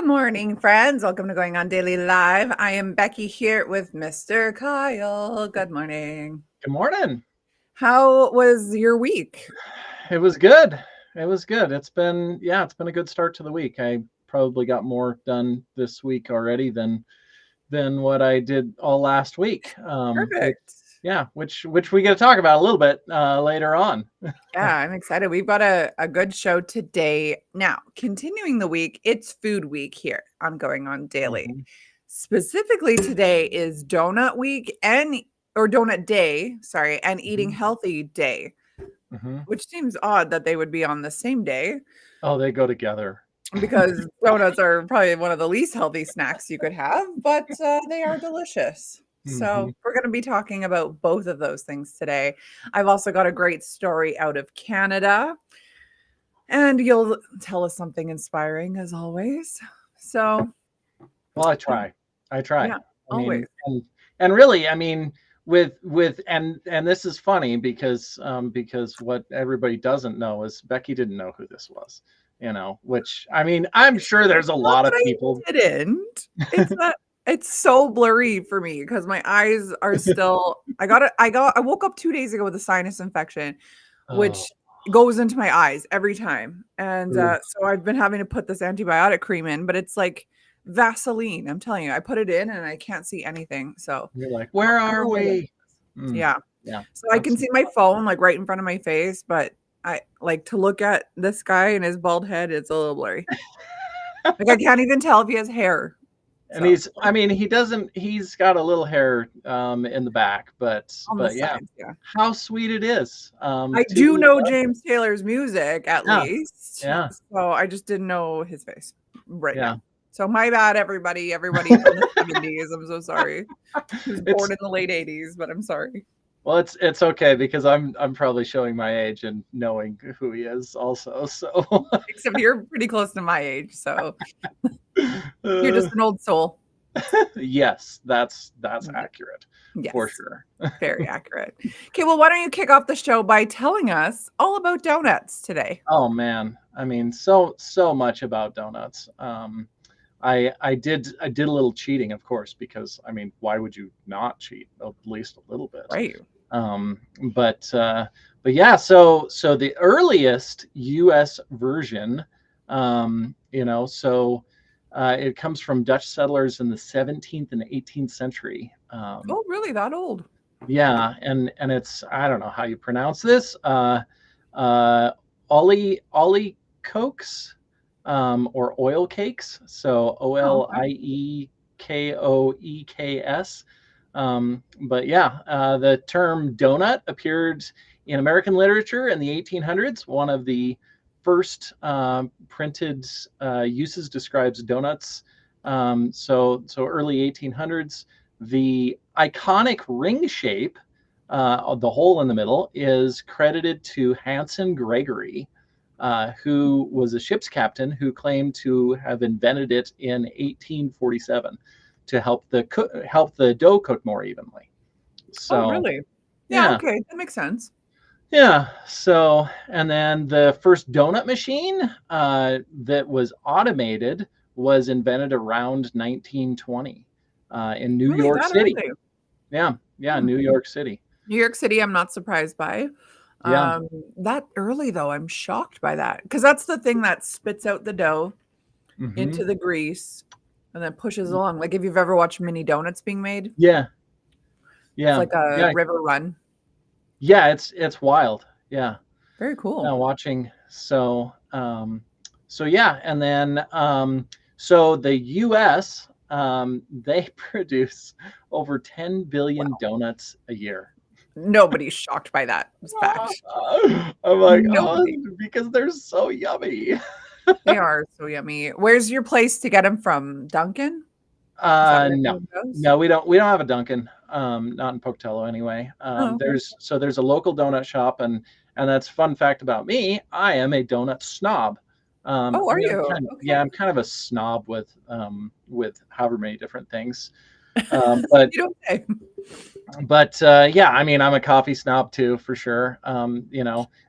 Good morning, friends. Welcome to Going On Daily Live. I am Becky here with Mr. Kyle. Good morning. Good morning. How was your week? It was good. It was good. It's been a good start to the week. I probably got more done this week already than what I did all last week. Perfect. Which we get to talk about a little bit later on. Yeah, I'm excited. We've got a good show today. Now, continuing the week, it's food week here on Going On Daily. Mhm. Specifically today is donut week or donut day, sorry, and eating Mhm. healthy day, Mhm. which seems odd that they would be on the same day. Oh, they go together. Because donuts are probably one of the least healthy snacks you could have, but they are delicious. So Mhm. we're going to be talking about both of those things today. I've also got a great story out of Canada, and you'll tell us something inspiring as always. So, Well, I try. I try. yeah, I mean, always. and really, I mean, with and this is funny because what everybody doesn't know is Becky didn't know who this was, which I mean, I'm sure there's a It's not lot that of people. I didn't. It's not. It's so blurry for me because my eyes are still. I woke up 2 days ago with a sinus infection, Oh, which goes into my eyes every time. And ooh, so I've been having to put this antibiotic cream in, but it's like Vaseline. I'm telling you, I put it in and I can't see anything. So you're like, I where don't are know what it we? is. Yeah. Yeah, So I can see my phone like right in front of my face, but I like to look at this guy and his bald head, it's a little blurry. Like I can't even tell if he has hair. and So I mean, he's got a little hair in the back, on the but yeah, sides, yeah. how sweet it is. I To do be know James Taylor's music at yeah, least. yeah, So I just didn't know his face right yeah. now. So my bad, everybody from the 70s. I'm so sorry. He was born It's in the late 80s, but I'm sorry. Well, it's okay because I'm probably showing my age and knowing who he is also. So Except you're pretty close to my age, so you're uh, just an old soul. yes, that's Yeah. accurate for Yes, sure. very accurate. Okay, well, why don't you kick off the show by telling us all about donuts today? Oh man, I mean, so much about donuts. I did a little cheating, of course, because I mean, why would you not cheat at least a little bit? Right. Um, but yeah, so the earliest U.S. version, it comes from Dutch settlers in the 17th and 18th century. Oh, really? That old? Yeah, and it's I don't know how you pronounce this. Uh, Ollie cokes, or oil cakes. So Oh, okay. Oliekoeks. But yeah, the term donut appeared in American literature in the 1800s. One of the first printed uses describes donuts. So early 1800s. The iconic ring shape, the hole in the middle, is credited to Hanson Gregory, who was a ship's captain who claimed to have invented it in 1847 to help the dough cook more evenly. Oh, So really? Yeah, yeah, okay. That makes sense. yeah. So and then the first donut machine that was automated was invented around 1920 in New Really? York That City. early? Yeah, yeah, Hmm. New York City. New York City, I'm not surprised by. Yeah. Um, that early though, I'm shocked by that because that's the thing that spits out the dough Hmm. into the grease and then pushes along. Like if you've ever watched mini donuts being made, Yeah, it's yeah, like a yeah, river run. yeah. It's wild. Yeah, Very yeah. cool. Watching. So yeah, and then so the U.S. They produce over 10 billion Wow. donuts a year. Nobody's shocked by that fact. I'm like, oh, Nobody. because they're so yummy. They are so yummy. Where's your place to get them from? Dunkin'? Is that where No, everyone goes? no, we don't have a Dunkin'. Not in Pocatello anyway. Oh, okay. There's a local donut shop, and that's fun fact about me. I am a donut snob. Oh, I are mean, you? Okay. I'm kind of a snob with however many different things. But You don't say. yeah, I mean, I'm a coffee snob too, for sure.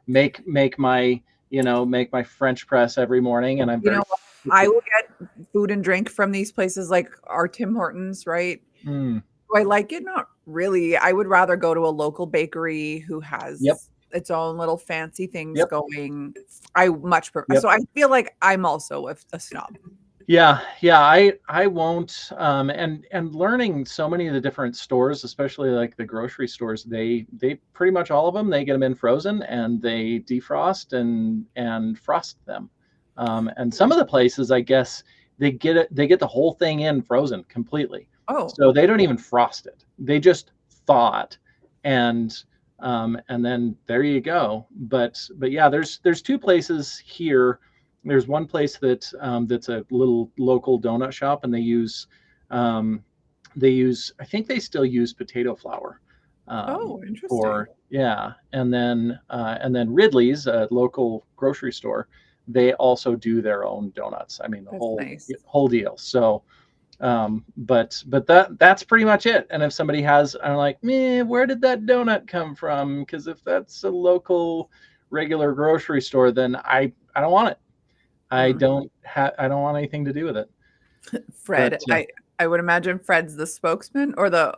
Make my make my French press every morning, and I'm You very know what? I will get food and drink from these places like our Tim Hortons, right? Mm, Do I like it? Not really. I would rather go to a local bakery who yep, has its own little fancy things yep, going. I much prefer. yep. So I feel like I'm also a snob. Yeah, yeah, I won't. And learning so many of the different stores, especially like the grocery stores, they pretty much all of them, they get them in frozen and they defrost and frost them. And some of the places, I guess, they get the whole thing in frozen completely, Oh, so they don't even frost it. They just thaw it, and and then there you go. But yeah, there's two places here. There's one place that that's a little local donut shop, and um, they use, I think they still use potato flour oh, interesting. for, yeah, and then Ridley's, a local grocery store, they also do their own donuts. I mean, the That's nice. whole deal. So but that's pretty much it. And if somebody has, I'm like, man, where did that donut come from? Because if that's a local regular grocery store, then I don't want it. Mm. I don't want anything to do with it. But Fred, I would imagine Fred's the spokesman or the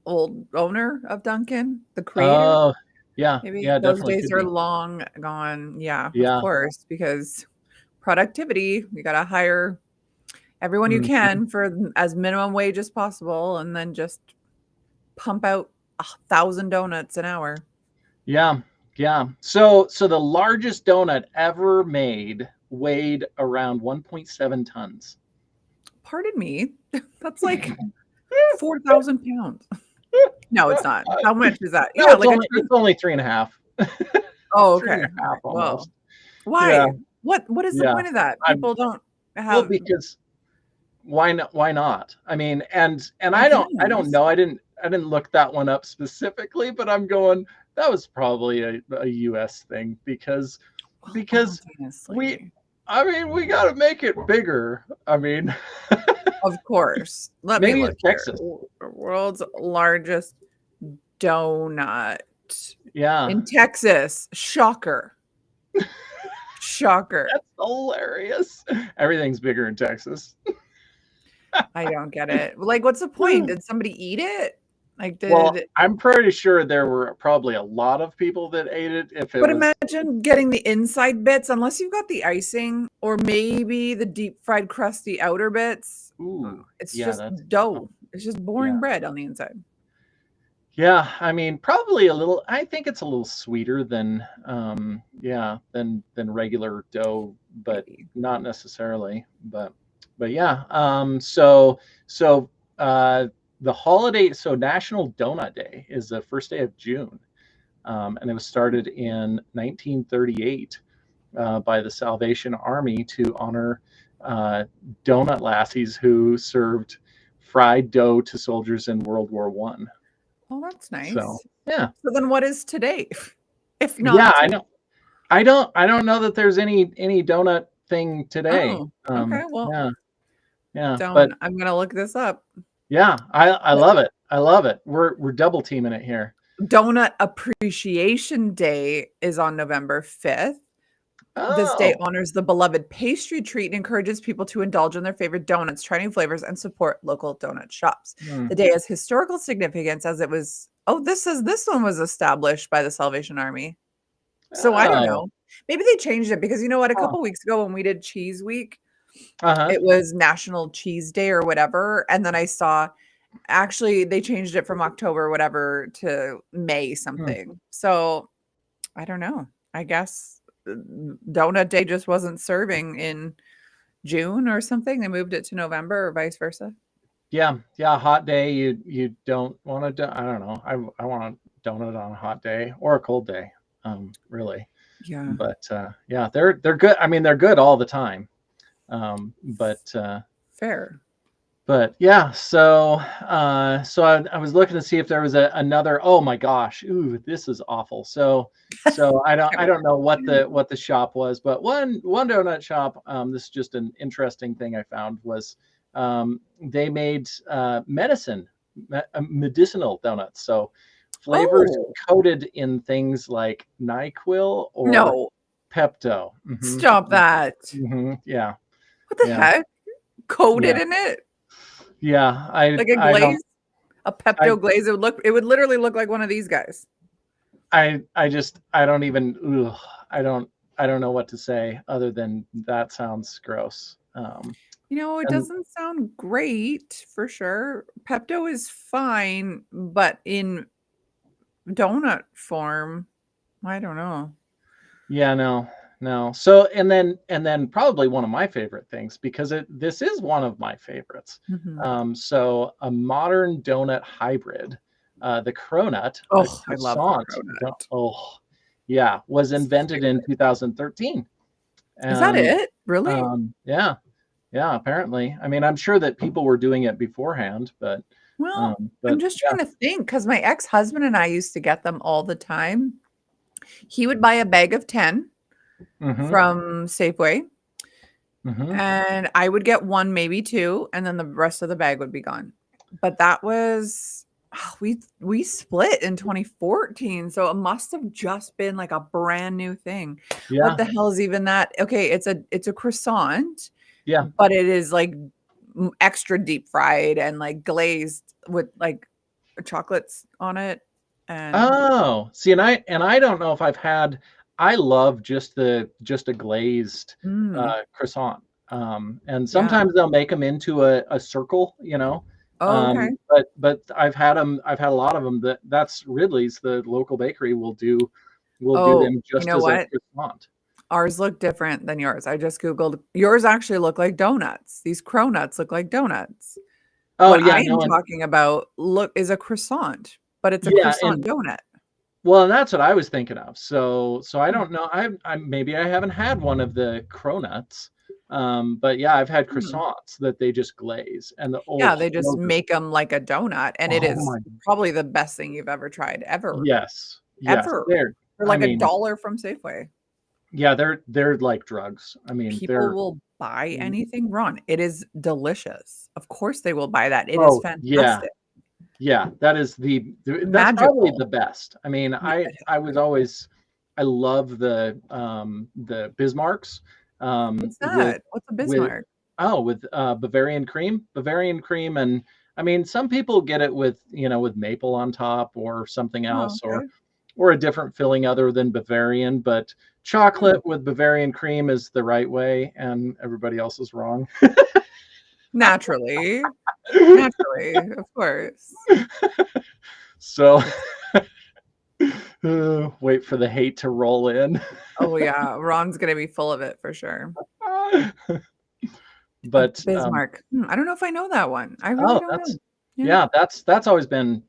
old owner of Dunkin', the creator. oh yeah, Maybe yeah, those definitely days could are be. long gone. Yeah, of Yeah. course, because productivity, you got to hire everyone you Mhm. can for as minimum wage as possible and then just pump out 1,000 donuts an hour. Yeah, yeah. So the largest donut ever made weighed around 1.7 tons. Pardon me. That's like 4,000 pounds. No, it's not. How much is that? No, Yeah, like a it's ton. only three and a half. Oh, Three okay. and a All half right. Well, almost. Yeah, why? What is the yeah. point of that? I'm People don't Well, have because why not? I mean, and I I don't guess. know. I didn't look that one up specifically, but I'm going, that was probably a US thing Well, because we obviously. I mean, we got to make it bigger. I mean, Of course. Let me maybe look it's here. Texas. World's largest donut Yeah, in Texas. Shocker. Shocker. that's hilarious. Everything's bigger in Texas. I don't get it. Like, what's the point? Did somebody eat it? Like, Well, did I'm pretty sure there were probably a lot of people that ate it if it but was. imagine getting the inside bits, unless you've got the icing or maybe the deep fried crusty outer bits. Ooh, It's yeah, just that's dough. It's just yeah. boring bread on the inside. Yeah, I mean, probably a little. I think it's a little sweeter than, yeah, than regular dough, but Maybe. not necessarily. But yeah. So uh, the holiday. So National Donut Day is the first day of June, and it was started in 1938 by the Salvation Army to honor uh, donut lassies who served fried dough to soldiers in World War One. Oh, that's So nice. yeah. So then what is today? If Yeah, not I know. I don't know that there's any donut thing today. oh, okay. Well, Yeah, yeah, but don't I'm gonna look this up. yeah, I love it. I love it. We're double teaming it here. Donut Appreciation Day is on November 5th. This day Oh, honors the beloved pastry treat and encourages people to indulge in their favorite donuts, try new flavors, and support local donut shops. hmm. The day has historical significance as it was this says this one was established by the Salvation Army. So I don't Oh, know. Maybe they changed it because you know what? A huh. couple weeks ago when we did Cheese Week, Uh-huh. it was National Cheese Day or whatever. And then I saw actually they changed it from October, whatever, to May Hmm. something. So I don't know. I guess Donut Day just wasn't serving in June or something. They moved it to November or vice versa. Yeah, yeah, hot day. You don't want to. I don't know. I want a donut on a hot day or a cold day. Really. Yeah, But yeah, they're good. I mean, they're good all the time. But fair. but yeah, so I was looking to see if there was another. Oh my gosh, ooh, this is awful. So Can't I wait. don't know what the shop was, but one donut shop. This is just an interesting thing I found was they made medicinal donuts. So flavors Oh, coated in things like NyQuil or no. Pepto. Stop that. Yeah, What the yeah. heck? coated Yeah. in it Yeah. like a I don't glaze, a I Pepto glaze. It would literally look like one of these guys. I just I don't even ugh, I don't know what to say other than that sounds gross. It And doesn't sound great for sure. Pepto is fine, but in donut form, I don't know. yeah, no, no. So and then probably one of my favorite things because this is one of my favorites. Mhm. So a modern donut hybrid, the cronut, a Oh, I love the croissant. cronut. Oh, yeah, was It's my invented in favorite. 2013, Is that and it? Really? yeah, yeah. Apparently, I mean, I'm sure that people were doing it beforehand, Well, I'm but just yeah. trying to think because my ex-husband and I used to get them all the time. He would buy a bag of 10 Mm-hmm. from Safeway, Mm-hmm. and I would get one, maybe two, and then the rest of the bag would be gone. But that was we split in 2014, so it must have just been like a brand new thing. What Yeah. the hell is even that? Okay, it's a croissant, Yeah. but it is like extra deep fried and like glazed with like chocolates on it. And Oh, see, and I don't know if I've had. I love just a glazed mm, croissant. And yeah. sometimes they'll make them into a circle, you know. Oh, okay. But I've had them. I've had a lot of them. That's Ridley's, the local bakery will do Oh, them you just know as a what? croissant. Ours look different than yours. I just Googled. Yours actually look like donuts. These cronuts look like donuts. Oh What yeah, I am no, and talking about is a croissant, but it's a yeah, croissant donut. well, and that's what I was thinking of. So I don't know. I maybe I haven't had one of the cronuts, but yeah, I've had Hmm. croissants that they just glaze, and the Yeah, oh, they just so good. make them like a donut, and it Oh is my, probably the best thing you've ever tried, ever, yes, yes, ever. they're. For I like a mean, dollar from Safeway. yeah, they're like drugs. I mean, People they're. will buy anything. Ron, it is delicious. Of course they will buy that. It is Oh yeah, fantastic. yeah. That is that's probably Magical. the best. I mean, Yeah. I was always I love the Bismarcks What's with that? What's a with Bismarck? oh, with Bavarian cream, and I mean, some people get it with with maple on top or something Oh, else, okay. or a different filling other than Bavarian, but Hmm. chocolate with Bavarian cream is the right way, and everybody else is wrong. Naturally. Naturally, of course. So It's wait for the hate to roll in. oh, yeah, Ron's gonna be full of it for sure. A But Bismarck. I don't know if I know that one. I really oh, don't that's know. Yeah. yeah, that's always been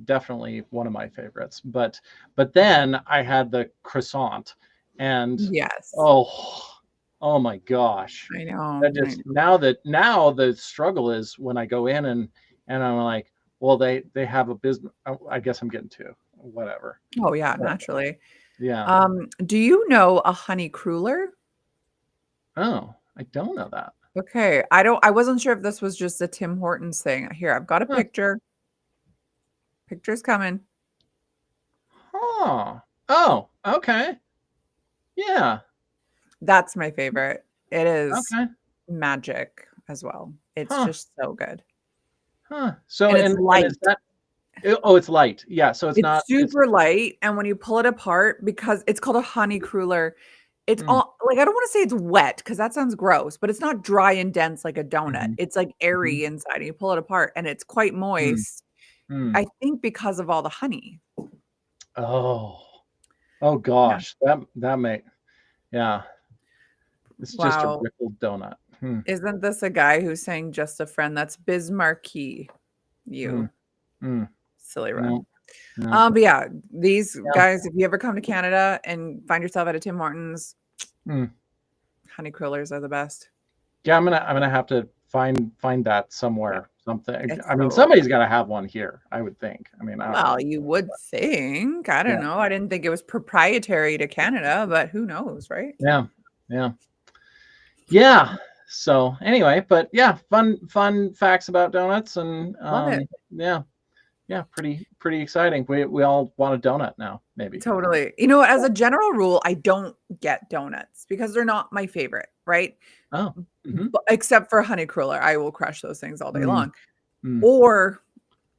definitely one of my favorites. But then I had the croissant, and Yes. oh, oh my gosh, I know, that I just know. now the struggle is when I go in and I'm like, well, they have a business. I guess I'm getting two, whatever. Oh, yeah, But, naturally. yeah. Do you know a honey cruller? Oh, I don't know that. Okay, I wasn't sure if this was just a Tim Hortons thing. Here, I've got a Huh. picture. Picture's coming. Huh. Oh, okay. Yeah. That's my favorite. It is Okay. magic as well. It's Huh. just so good. Huh. So And it's and is light. that oh, it's light. Yeah, so It's it's super light, and when you pull it apart, because it's called a honey cruller, it's mm, all like, I don't wanna say it's wet because that sounds gross, but it's not dry and dense like a donut. mhm, It's, like, mhm, airy inside, and you pull it apart, and it's quite mm, moist, mm. I think because of all the honey. Oh. Oh Yeah. gosh. That may yeah. It's just a Wow. rippled donut. Hmm. Isn't this a guy who's saying "Just a friend"? That's Bismarcky, Mm, you mm. silly No, run. no. But yeah, these Yeah. guys, if you ever come to Canada and find yourself at a Tim Hortons, Mm. honey crullers are the best. Yeah, I'm gonna have to find that Yeah, somewhere. Something. it's I mean, so somebody's gotta have one here, I would think. I mean, I don't well, know. you would think. I don't Yeah. know. I didn't think it was proprietary to Canada, but who knows, right? Yeah. Yeah. Yeah. So anyway, but yeah, fun facts about donuts and Love it. yeah, Yeah, pretty exciting. We all want a donut now, maybe. Totally. You know, as a general rule, I don't get donuts because they're not my favorite, right? Oh. Mm-hmm. Except for honey cruller. I will crush those things all day Mm, long. mm. Or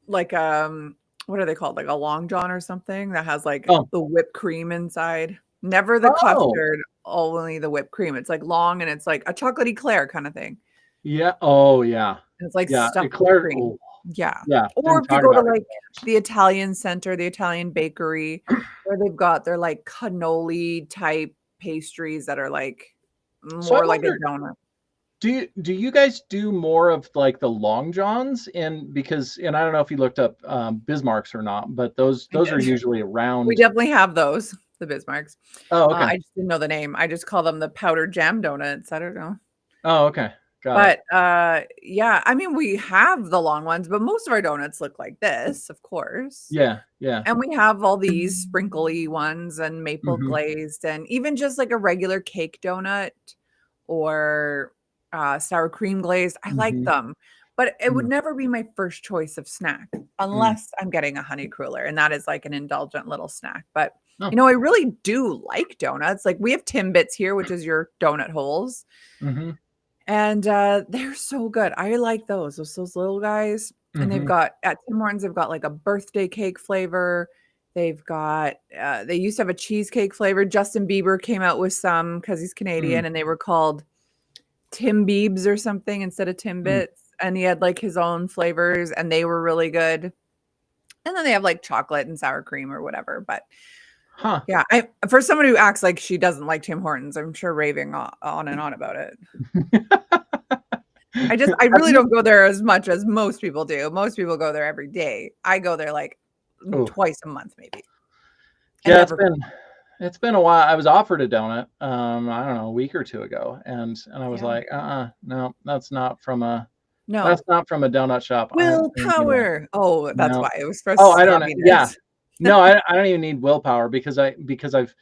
like what are they called? Like a long john or something that has like Oh. the whipped cream inside. Never the Oh. custard, only the whipped cream. It's like long and it's like a chocolatey Claire kind of thing. Yeah. Oh, yeah. And it's like Yeah. stuffed with Eclair. cream. Oh, Yeah. yeah. Or Didn't if you talk go to about like eclairs. the Italian center, the Italian bakery, where they've got their like cannoli type pastries that are like So I more like a wonder, donut. do you guys do more of like the long johns? And because, and I don't know if you looked up Bismarcks or not, but those I those are did. usually We around. definitely have those, the Bismarcks. Oh, okay. I just didn't know the name. I just call them the powdered jam donuts. I don't know. Oh, okay. Got it. But yeah, I mean, we have the long ones, but most of our donuts look like this, of course. Yeah. Yeah. And we have all these sprinkly ones and maple Hmm. glazed, and even just like a regular cake donut or sour cream glazed. I like Hmm. them, but it would Mm, never be my first choice of snack mm. unless I'm getting a honey cruller, and that is like an indulgent little snack. But Oh. you know, I really do like donuts. Like we have Timbits here, which is your donut holes. Hmm. And, they're so good. I like those little guys, and they've Hmm. got at Tim Hortons, they've got, like, a birthday cake flavor. They've got, they used to have a cheesecake flavor. Justin Bieber came out with some because he's Mm, Canadian, and they were called Tim Biebs or something instead of mm. Timbits, and he had, like, his own flavors, and they were really good. And then they have, like, chocolate and sour cream or whatever, but Huh. yeah, I for someone who acts like she doesn't like Tim Hortons, I'm sure raving on and on about it. I Have really you? don't go there as much as most people do. Most people go there every day. I go there like Oh, twice a month maybe, and yeah. It's never been it's been a while. I was offered a donut, I don't know, a week or two ago, and I was yeah. like, no, No. that's not from a donut shop. I don't need that. Willpower. Oh, that's No. why. It was for Oh, I don't know. Yeah. snappiness. No, I don't even need willpower because I've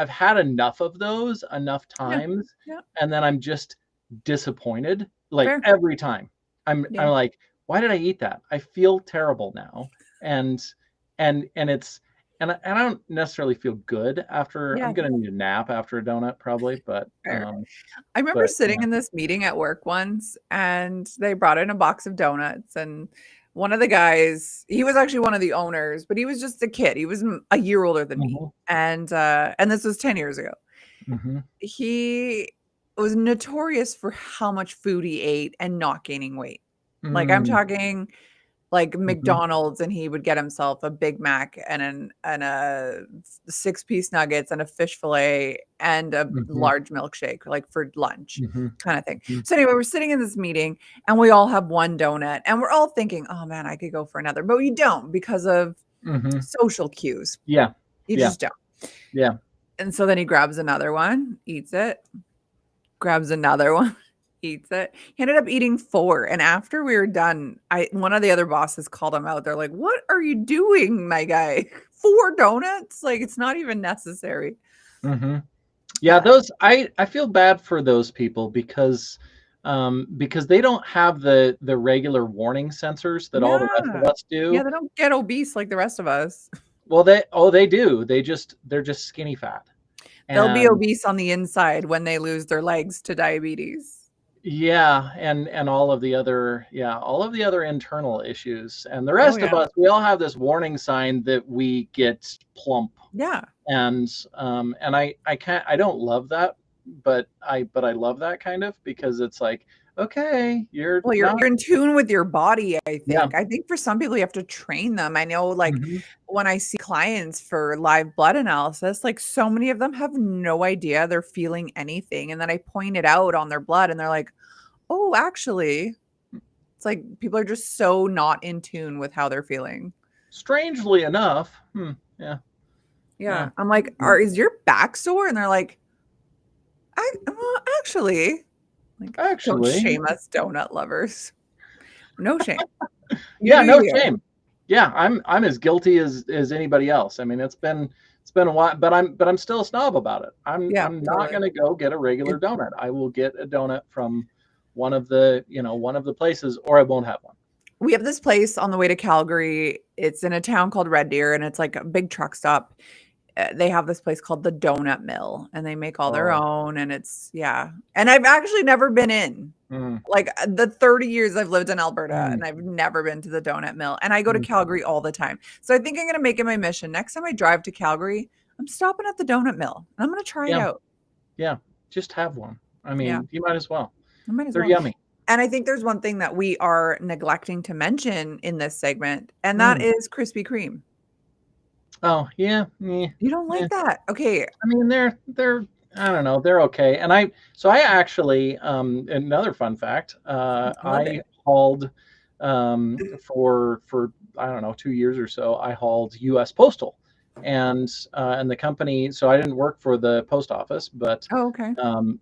had enough of those enough Yeah. times, Yeah. and then I'm just disappointed like Fair. every time. I'm Yeah. like, why did I eat that? I feel terrible now, and and it's and I don't necessarily feel good after. Yeah. I'm gonna need a nap after a donut probably, Fair. I remember sitting yeah. in this meeting at work once, and they brought in a box of donuts, and one of the guys, he was actually one of the owners, but he was just a kid. He was a year older than me, Hmm. and this was 10 years ago. Hmm. He was notorious for how much food he ate and not gaining weight. Like, I'm Mm. talking, like, Hmm. McDonald's, and he would get himself a Big Mac and a 6-piece nuggets and a fish fillet and a Hmm. large milkshake, like, for lunch Hmm. kinda thing. Hmm. So, anyway, we're sitting in this meeting, and we all have 1 donut, and we're all thinking, "Oh, man, I could go for another," but you don't because of Hmm. social cues. Yeah. You Yeah. just don't. Yeah. And so then he grabs another one, eats it, grabs another one, eats it. He ended up eating 4, and after we were done, I one of the other bosses called him out. They're like, "What are you doing, my guy? 4 donuts? Like, it's not even necessary." Hmm. Yeah, But those I feel bad for those people because they don't have the regular warning sensors that all the rest of yeah. us Yeah, do. they don't get obese like the rest of us. Well, they do. They're just skinny fat. They'll be And obese on the inside when they lose their legs to diabetes. yeah, and all of the other internal issues. And the Oh, rest of yeah. us, we all have this warning sign that we get plump. Yeah. And I don't love that, but I love that kind of because it's like, okay, you're Well, not. you're in tune with your body, I Yeah. think. I think for some people, you have to train them. I know, like, Hmm. when I see clients for live blood analysis, like, so many of them have no idea they're feeling anything, and then I point it out on their blood, and they're like, "Oh, actually." It's like people are just so not in tune with how they're feeling. Strangely enough, yeah, yeah, Yeah. I'm like, yeah. Is your back sore?" And they're like, well, actually." Like, don't Actually, shame us donut lovers. No shame. You yeah, do no you. shame. Yeah, I'm as guilty as anybody else. I mean, it's been a while, but I'm still a snob about it. I'm Yeah, I'm not totally. gonna go get a regular It donut. I will get a donut from one of the places, or I won't have one. We have this place on the way to Calgary. It's in a town called Red Deer, and it's like a big truck stop. They have this place called the Donut Mill, and they make all their Oh. own, and it's yeah. And I've actually never been in. Mm, Like, the 30 years I've lived in Alberta, and mm, I've never been to the Donut Mill, and I go to mm. Calgary all the time. So I think I'm gonna make it my mission. Next time I drive to Calgary, I'm stopping at the Donut Mill, and I'm gonna try it Yeah, out. yeah. Just have one. I Yeah, mean, you might as well. I might as They're well. yummy. And I think there's one thing that we are neglecting to mention in this segment, and that Mm. is Krispy Kreme. Oh, yeah. Yeah. You don't Yeah. like that? Okay. I mean, they're I don't know, they're okay. And I actually another fun fact, Love I it. hauled for I don't know 2 years or so. I hauled U.S. Postal, and the company. So I didn't work for the post office, Oh, okay.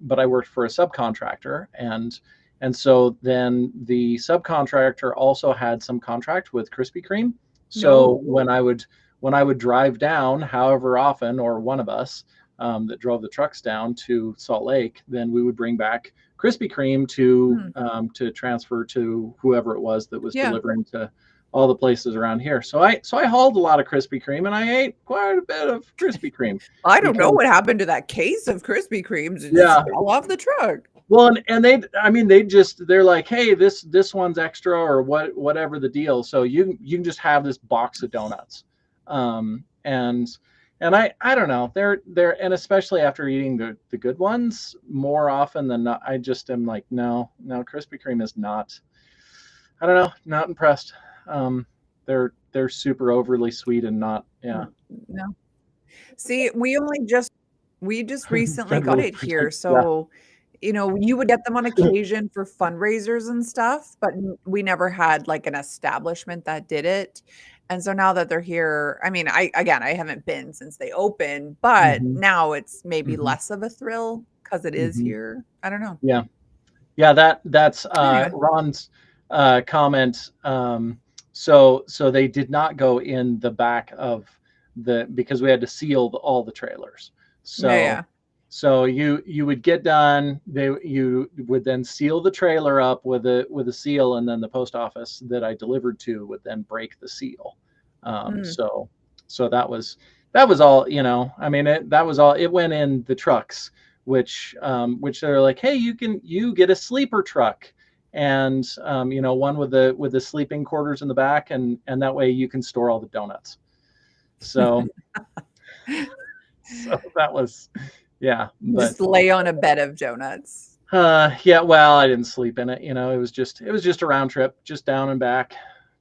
but I worked for a subcontractor, and so then the subcontractor also had some contract with Krispy Kreme. So No. when I would drive down, however often, or one of us that drove the trucks down to Salt Lake, then we would bring back Krispy Kreme Hmm. to transfer to whoever it was that was Yeah. delivering to all the places around here. So I hauled a lot of Krispy Kreme, and I ate quite a bit of Krispy Kreme I don't know because what happened to that case of Krispy Kremes. It just yeah. fell off the truck. Well, and I mean, they're like, hey, this one's extra or whatever the deal. So you can just have this box of donuts, um, and and I don't know, they're and especially after eating the good ones more often than not, I just am like, no, Krispy Kreme is not. I don't know, not impressed. They're super overly sweet and not yeah. Mm, no. See, we just recently Red got Wolf it here, presents yeah. so, you would get them on occasion for fundraisers and stuff, but n we never had, like, an establishment that did it, and so now that they're here I mean, I haven't been since they opened, but Hmm. now it's maybe Hmm. less of a thrill because it is Hmm. here. I don't know. Yeah. Yeah, that's Anyway. Ron's comment. So they did not go in the back of the because we had to seal all the trailers. Yeah, So yeah. so you would get done. You would then seal the trailer up with a seal, and then the post office that I delivered to would then break the seal. Mm. So that was all. I mean, that was all. It went in the trucks, which they're like, hey, you get a sleeper truck, and one with the sleeping quarters in the back, and that way you can store all the donuts. So so that was yeah, but Just lay on a bed of donuts. yeah, well, I didn't sleep in it. It was just a round trip, just down and back,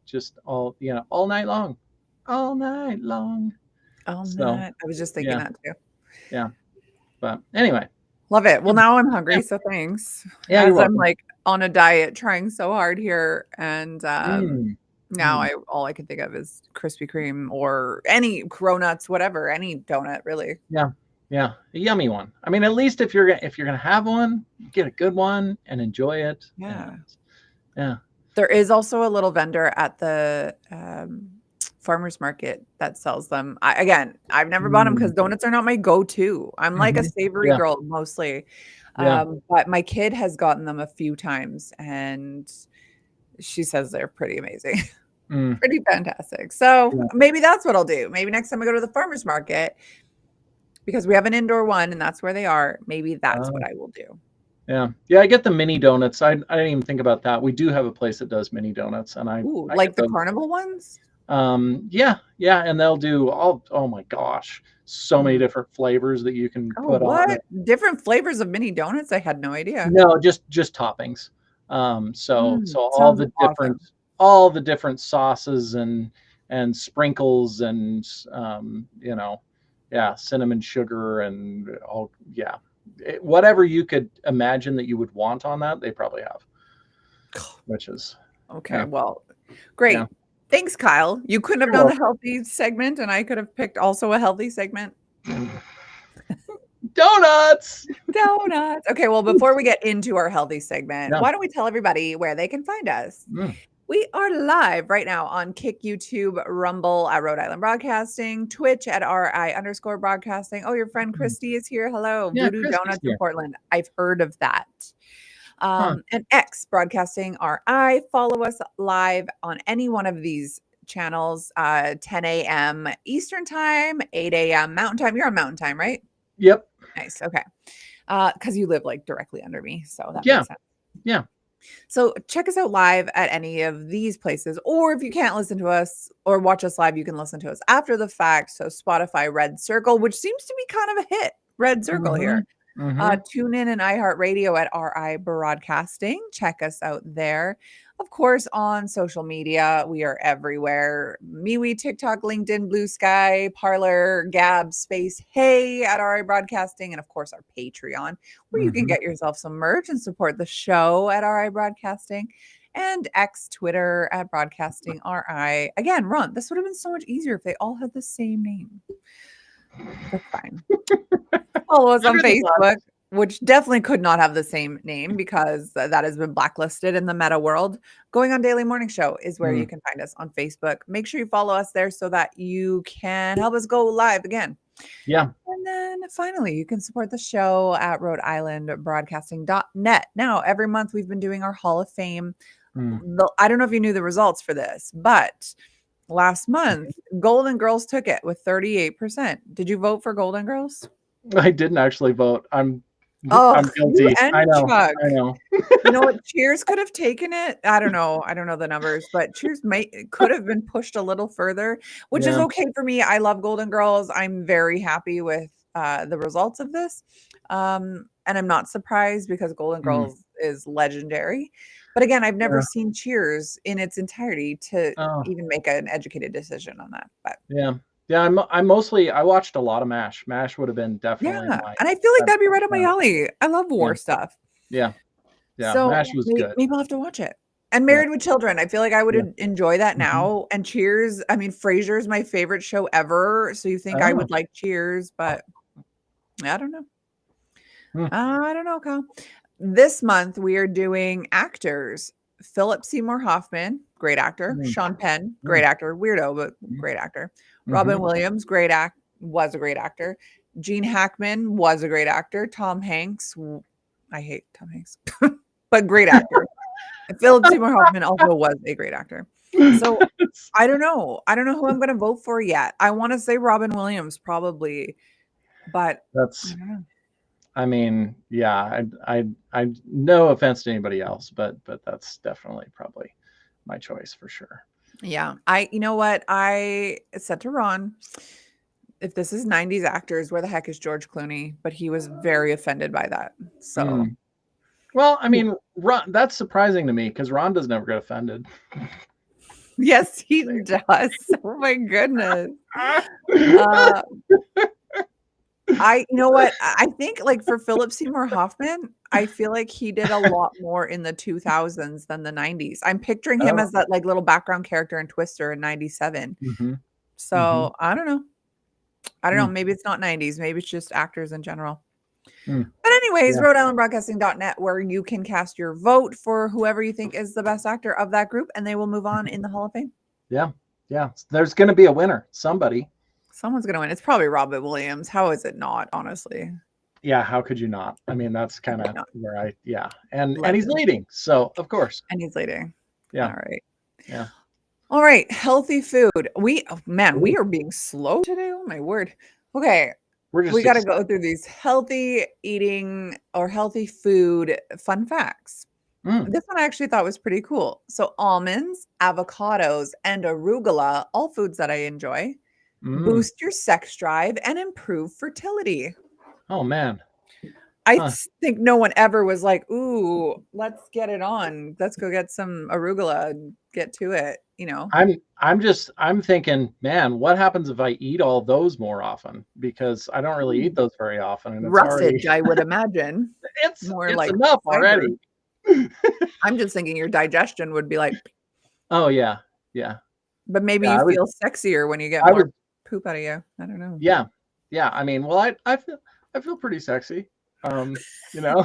just all night long, all night long. Oh, So night. I was just thinking yeah, that too. yeah. But anyway, Love it. Well, now I'm yeah, hungry, so thanks. yeah, you're As I'm, welcome. like, on a diet trying so hard here, and, Mm, now mm. all I can think of is Krispy Kreme or any Cronuts, whatever, any donut, really. Yeah, yeah, a yummy one. I mean, at least if you're gonna have one, get a good one and enjoy it. Yeah. And yeah. There is also a little vendor at the, farmer's market that sells them. Again, I've never bought them Mm, because donuts are not my go-to. I'm like a mhm. savory Yeah, girl mostly, yeah. but my kid has gotten them a few times, and she says they're pretty amazing, Mm, pretty fantastic. So, yeah. maybe that's what I'll do. Maybe next time I go to the farmer's market, because we have an indoor one and that's where they are, maybe that's what Oh, I will do. yeah. Yeah, I get the mini donuts. I didn't even think about that. We do have a place that does mini donuts, and I Ooh, I like get the those. carnival ones? Yeah, yeah, and they'll do all oh my gosh, so many Mm. different flavors that you can Oh, put on what? it. Different flavors of mini donuts? I had no idea. No, just toppings. So Sounds awesome. all the different sauces and sprinkles and yeah, cinnamon sugar and all yeah, whatever you could imagine that you would want on that, they probably have, which is Okay, yeah, well, yeah. great. Thanks, Kyle. You couldn't have You're done the welcome. healthy segment, and I could have picked also a healthy segment. Donuts. Donuts. Okay, well, before we get into our healthy segment, Yeah. why don't we tell everybody where they can find us? Mm, We are live right now on Kick, YouTube, Rumble at Rhode Island Broadcasting, Twitch at RI_broadcasting. Oh, your friend mm. Christy is here. Hello. Yeah, Voodoo Christy's Donuts in here. Portland. I've heard of that. Huh. And X Broadcasting RI. Follow us live on any one of these channels, 10 a.m. Eastern Time, 8 a.m. Mountain Time. You're on Mountain Time, right? Yep. Nice. Okay. Because you live like directly under me. So that Yeah. makes sense. Yeah. So check us out live at any of these places. Or if you can't listen to us or watch us live, you can listen to us after the fact. So Spotify Red Circle, which seems to be kind of a hit. Red Circle Mm-hmm. here. Mm-hmm. Tune in and iHeartRadio at RI Broadcasting. Check us out there. Of course, on social media, we are everywhere. MeWe, TikTok, LinkedIn, Blue Sky, Parlor, Gab, Space, Hey at RI Broadcasting, and of course, our Patreon, where you can Mm-hmm. get yourself some merch and support the show at RI Broadcasting. And X Twitter at Broadcasting RI. Again, Ron, this would have been so much easier if they all had the same name. That's fine. Follow us on Better than Facebook, us. which definitely could not have the same name because that has been blacklisted in the meta world. Going on Daily Morning Show is where you Mm. can find us on Facebook. Make sure you follow us there so that you can help us go live again. Yeah. And then finally, you can support the show at Rhode Island Broadcasting.net. Now, every month we've been doing our Hall of Fame. Mm. I don't know if you knew the results for this, but last month, Golden Girls took it with 38%. Did you vote for Golden Girls? I didn't actually vote. I'm Oh, you guilty. I and know. Chuck. I know. You know what? Cheers could have taken it. I don't know. I don't know the numbers, but Cheers could have been pushed a little further, which is Yeah. okay for me. I love Golden Girls. I'm very happy with the results of this. And I'm not surprised because Golden Mm. Girls is legendary. But again, I've never Yeah. seen Cheers in its entirety to Oh. even make an educated decision on that. But Yeah. Yeah. I'm mostly. I watched a lot of MASH. MASH would have been definitely yeah, my. and I feel like That's, that'd be right up my yeah. alley. I love Yeah. war stuff. Yeah. Yeah. So MASH was good. maybe I'll have to watch it. And Yeah. Married with Children, I feel like I would Yeah. enjoy that Hmm. now. And Cheers, I mean, Frasier's my favorite show ever. So you think I Oh. would like Cheers, but I don't know. Hmm. I don't know, Kyle. This month we are doing actors. Philip Seymour Hoffman, great actor. Mm. Sean Penn, great Mm. actor. Weirdo, but Mm. great actor. Robin Mm-hmm. Williams, was a great actor. Gene Hackman was a great actor. Tom Hanks, I hate Tom Hanks, but great actor. Philip Seymour Hoffman also was a great actor. So I don't know. I don't know who I'm going to vote for yet. I want to say Robin Williams probably, but I That's. don't know. I mean, yeah. I. No offense to anybody else, but that's definitely probably my choice for sure. Yeah. You know what? I said to Ron, if this is 90s actors, where the heck is George Clooney? But he was very offended by that. So, Mm. Well, I mean, Ron, that's surprising to me because Ron does never get offended. yes, he does. Oh my goodness. Uh, you know what? I think like for Philip Seymour Hoffman, I feel like he did a lot more in the 2000s than the 90s. I'm picturing him Oh. as that like little background character in Twister in 97. Mm-hmm. Mm-hmm. So I don't know. I don't know. Mm. Maybe it's not 90s. Maybe it's just actors in general. Mm. But anyways, Yeah. Rhode Island Broadcasting.net, where you can cast your vote for whoever you think is the best actor of that group, and they will move on in the Hall of Fame. Yeah. Yeah. There's going to be a winner. Somebody. Someone's going to win. It's probably Robin Williams. How is it not, honestly? Yeah. How could you not? I mean, that's kind of where yeah. And he's Legend. leading. So, of course. And he's leading. Yeah. All right. Yeah. All right. Healthy food. We are being slow today. Oh, my word. Okay. We got to go through these healthy eating or healthy food fun facts. Mm. This one I actually thought was pretty cool. So almonds, avocados, and arugula, all foods that I enjoy, boost your sex drive and improve fertility. Oh, man. I think no one ever was like, ooh, let's get it on. Let's go get some arugula and get to it, you know? I'm thinking, man, what happens if I eat all those more often? Because I don't really eat those very often. And it's Roughage, already, I would imagine. it's More like enough fiber. already. I'm just thinking your digestion would be like, oh, yeah. Yeah. but maybe Yeah, you feel sexier when you get more poop out of you. I don't know. Yeah. Yeah. I mean, well, I feel pretty sexy. You know,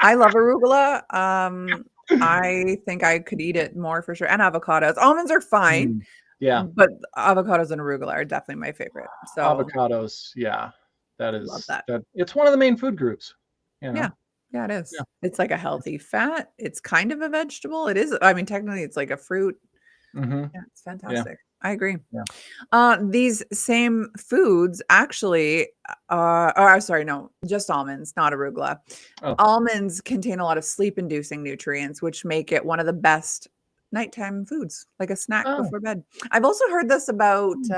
I love arugula. I think I could eat it more for sure. And avocados. Almonds are fine. Yeah. But avocados and arugula are definitely my favorite. So avocados. Yeah. That is love that. It's one of the main food groups. You know? Yeah. Yeah, it Yeah. is. It's like a healthy fat. It's kind of a vegetable. It is. I mean, technically, it's like a fruit. Mhm. Yeah, it's Yeah. fantastic. I agree. Yeah. These same foods actually, or I'm sorry, no, just almonds, not arugula. Oh. Almonds contain a lot of sleep-inducing nutrients, which make it one of the best nighttime foods, like a snack Oh. before bed. I've also heard this about Hmm.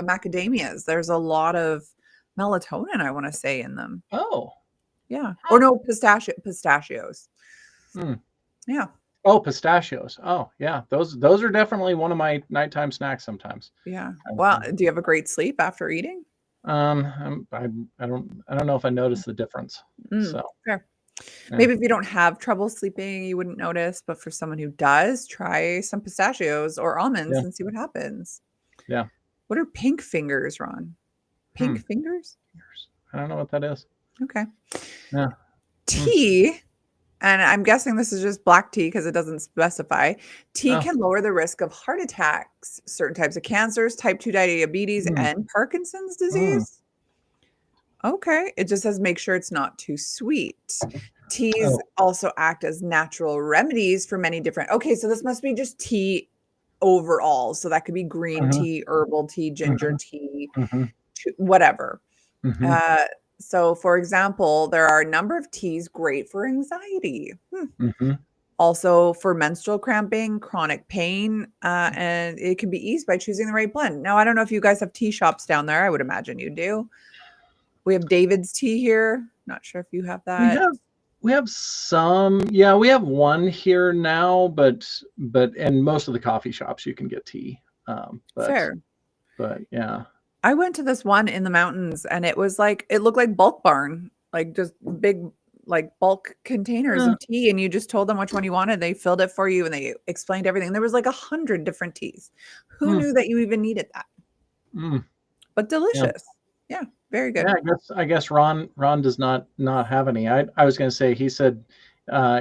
macadamias. There's a lot of melatonin, I want to say, in them. Oh. Yeah. Or Huh. no, pistachios. Hmm. Yeah. Oh, pistachios. Oh, yeah. Those are definitely one of my nighttime snacks sometimes. Yeah. Well, I do you have a great sleep after eating? I don't know if I noticed the difference. Mm, So, fair. yeah. Maybe if you don't have trouble sleeping, you wouldn't notice, but for someone who does, try some pistachios or almonds Yeah. and see what happens. Yeah. What are pink fingers, Ron? Hmm. Pink fingers? I don't know what that is. Okay. Yeah. Hmm. Tea, and I'm guessing this is just black tea because it doesn't specify. Tea Oh. can lower the risk of heart attacks, certain types of cancers, type 2 diabetes, Hmm. and Parkinson's Hmm. disease. Okay. It just says make sure it's not too sweet. Teas Oh. also act as natural remedies for many different. Okay, so this must be just tea overall. So that could be green Mhm. tea, herbal tea, ginger Mhm. tea, Mhm. whatever. Mhm. Uh, so, for example, there are a number of teas great for anxiety. Mhm. Also for menstrual cramping, chronic pain, and it can be eased by choosing the right blend. Now, I don't know if you guys have tea shops down there. I would imagine you do. We have David's tea here. Not sure if you have We that. have we have some, yeah, we have one here now, but in most of the coffee shops you can get tea. Um, but Fair. but yeah. I went to this one in the mountains and it was like it looked like bulk barn, like just big like bulk containers Uh, of tea and you just told them which one you wanted. They filled it for you and they explained everything. There was like 100 different teas. Who mm, knew that you even needed that? mm, But yeah. delicious. Yeah, very Yeah, good. I guess Ron does not have any. I was going to say he said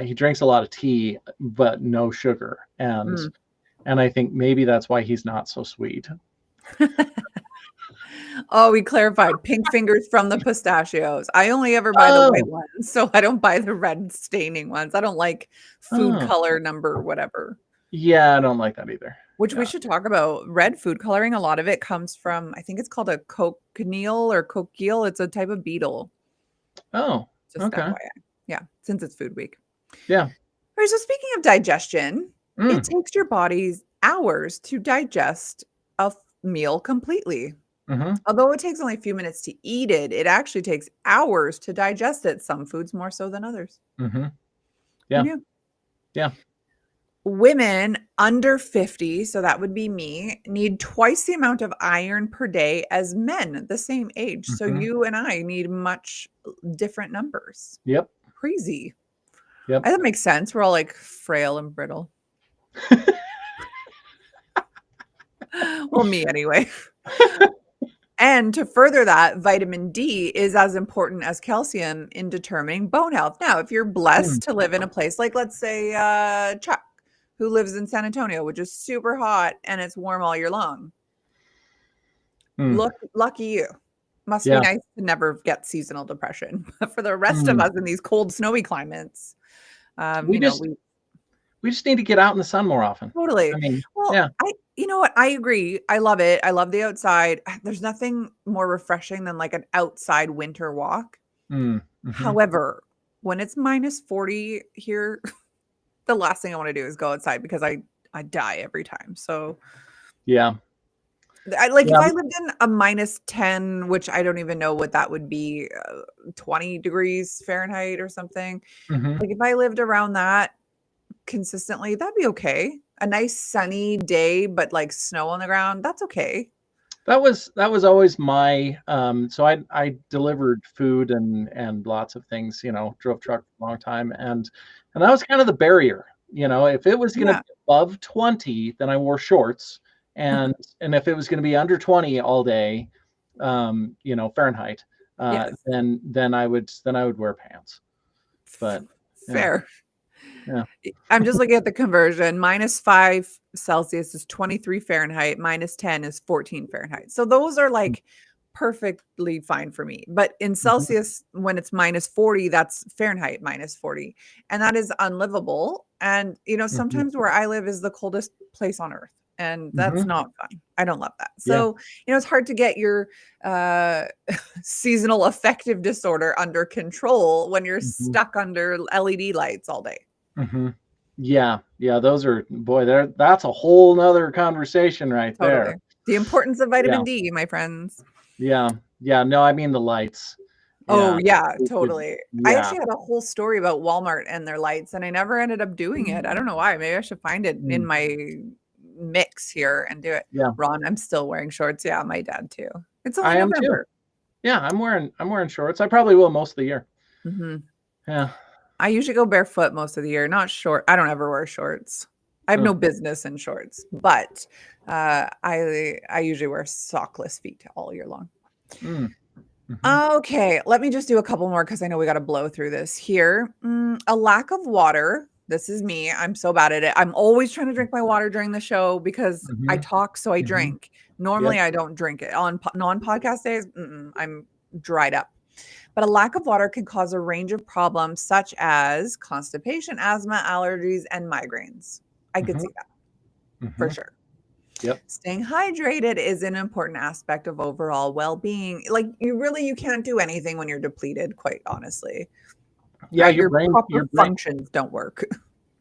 he drinks a lot of tea but no sugar, Mm. and I think maybe that's why he's not so sweet. Oh, we clarified pink fingers from the pistachios. I only ever buy the white Oh. ones, so I don't buy the red staining ones. I don't like food Oh. color number whatever. Yeah, I don't like that either. Which we Yeah. should talk about. Red food coloring, a lot of it comes from, I think it's called a cochineal or coquille. It's a type of beetle. Oh, Just okay. FYI. Yeah, since it's food week. Yeah. All right, so speaking of digestion, it Mm. takes your body's hours to digest a meal completely. Mhm. Although it takes only a few minutes to eat it, it actually takes hours to digest it. Some foods more so than others. Mhm. Who Yeah. knew? Yeah. Women under 50, so that would be me, need twice the amount of iron per day as men the same age. So Mhm. you and I need much different numbers. Yep. Crazy. Yep. That makes sense. We're all like frail and brittle. Well, me anyway. And to further that, vitamin D is as important as calcium in determining bone health. Now, if you're Mm. blessed to live in a place like, let's say, Chuck, who lives in San Antonio, which is super hot and it's warm all year long, Mm. lucky you. Must be Yeah. nice to never get seasonal depression. But for the rest of Mm. us in these cold, snowy climates, We just we we just need to get out in the sun more often. I totally. mean, Well, yeah. you know what? I agree. I love it. I love the outside. There's nothing more refreshing than like an outside winter walk. Mm. Mhm. However, when it's minus 40 here, the last thing I want to do is go outside because I die every time. So Yeah. I like if Yeah. I lived in a minus 10, which I don't even know what that would be, 20 degrees Fahrenheit or something. Mhm. Like if I lived around that consistently, that'd be okay. A nice sunny day, but like snow on the ground, that's okay. That was always my so I delivered food and lots of things, drove truck for a long time, and that was kind of the barrier. If it was going to Yeah. be above 20, then I wore shorts, and if it was going to be under 20 all day, Fahrenheit, Yes. then I would wear pants. But yeah. Fair. Yeah. I'm just looking at the conversion. -5 Celsius is 23 Fahrenheit, -10 is 14 Fahrenheit. So those are like perfectly fine for me. But in Mhm. Celsius, when it's -40, that's Fahrenheit -40. And that is unlivable. And, Mhm. sometimes where I live is the coldest place on earth. And that's Mhm. not fun. I don't love that. Yeah. So, it's hard to get your uh, seasonal affective disorder under control when you're Mhm. stuck under LED lights all day. Mhm. Yeah. Yeah. Those are, boy, that's a whole nother conversation right Totally. there. The importance of Yeah. vitamin D, my friends. Yeah. Yeah. No, I mean the lights. Oh, Yeah. yeah, We could, totally. I yeah. actually had a whole story about Walmart and their lights, and I never ended up doing it. I don't know why. Maybe I should find it in Mm. my mix here and do it. Yeah. Ron, I'm still wearing shorts. Yeah, my dad too. It's only I am too. November. Yeah. I'm wearing shorts. I probably will most of the year. Mhm. Yeah. I usually go barefoot most of the year, not short. I don't ever wear shorts. I have Huh. no business in shorts, but I usually wear sockless feet all year long. Mm. Mhm. Okay, let me just do a couple more because I know we got to blow through this here. A lack of water. This is me. I'm so bad at it. I'm always trying to drink my water during the show because I Mhm. talk, so I Mhm. drink. Normally, Yep. I don't drink it. On non-podcast days, I'm dried up. But a lack of water can cause a range of problems such as constipation, asthma, allergies, and migraines. I could Mhm. see that for Mhm. sure. Yep. Staying hydrated is an important aspect of overall well-being. Like you can't do anything when you're depleted, quite honestly. Yeah. Right? Your Your brain. proper Your brain. functions don't work.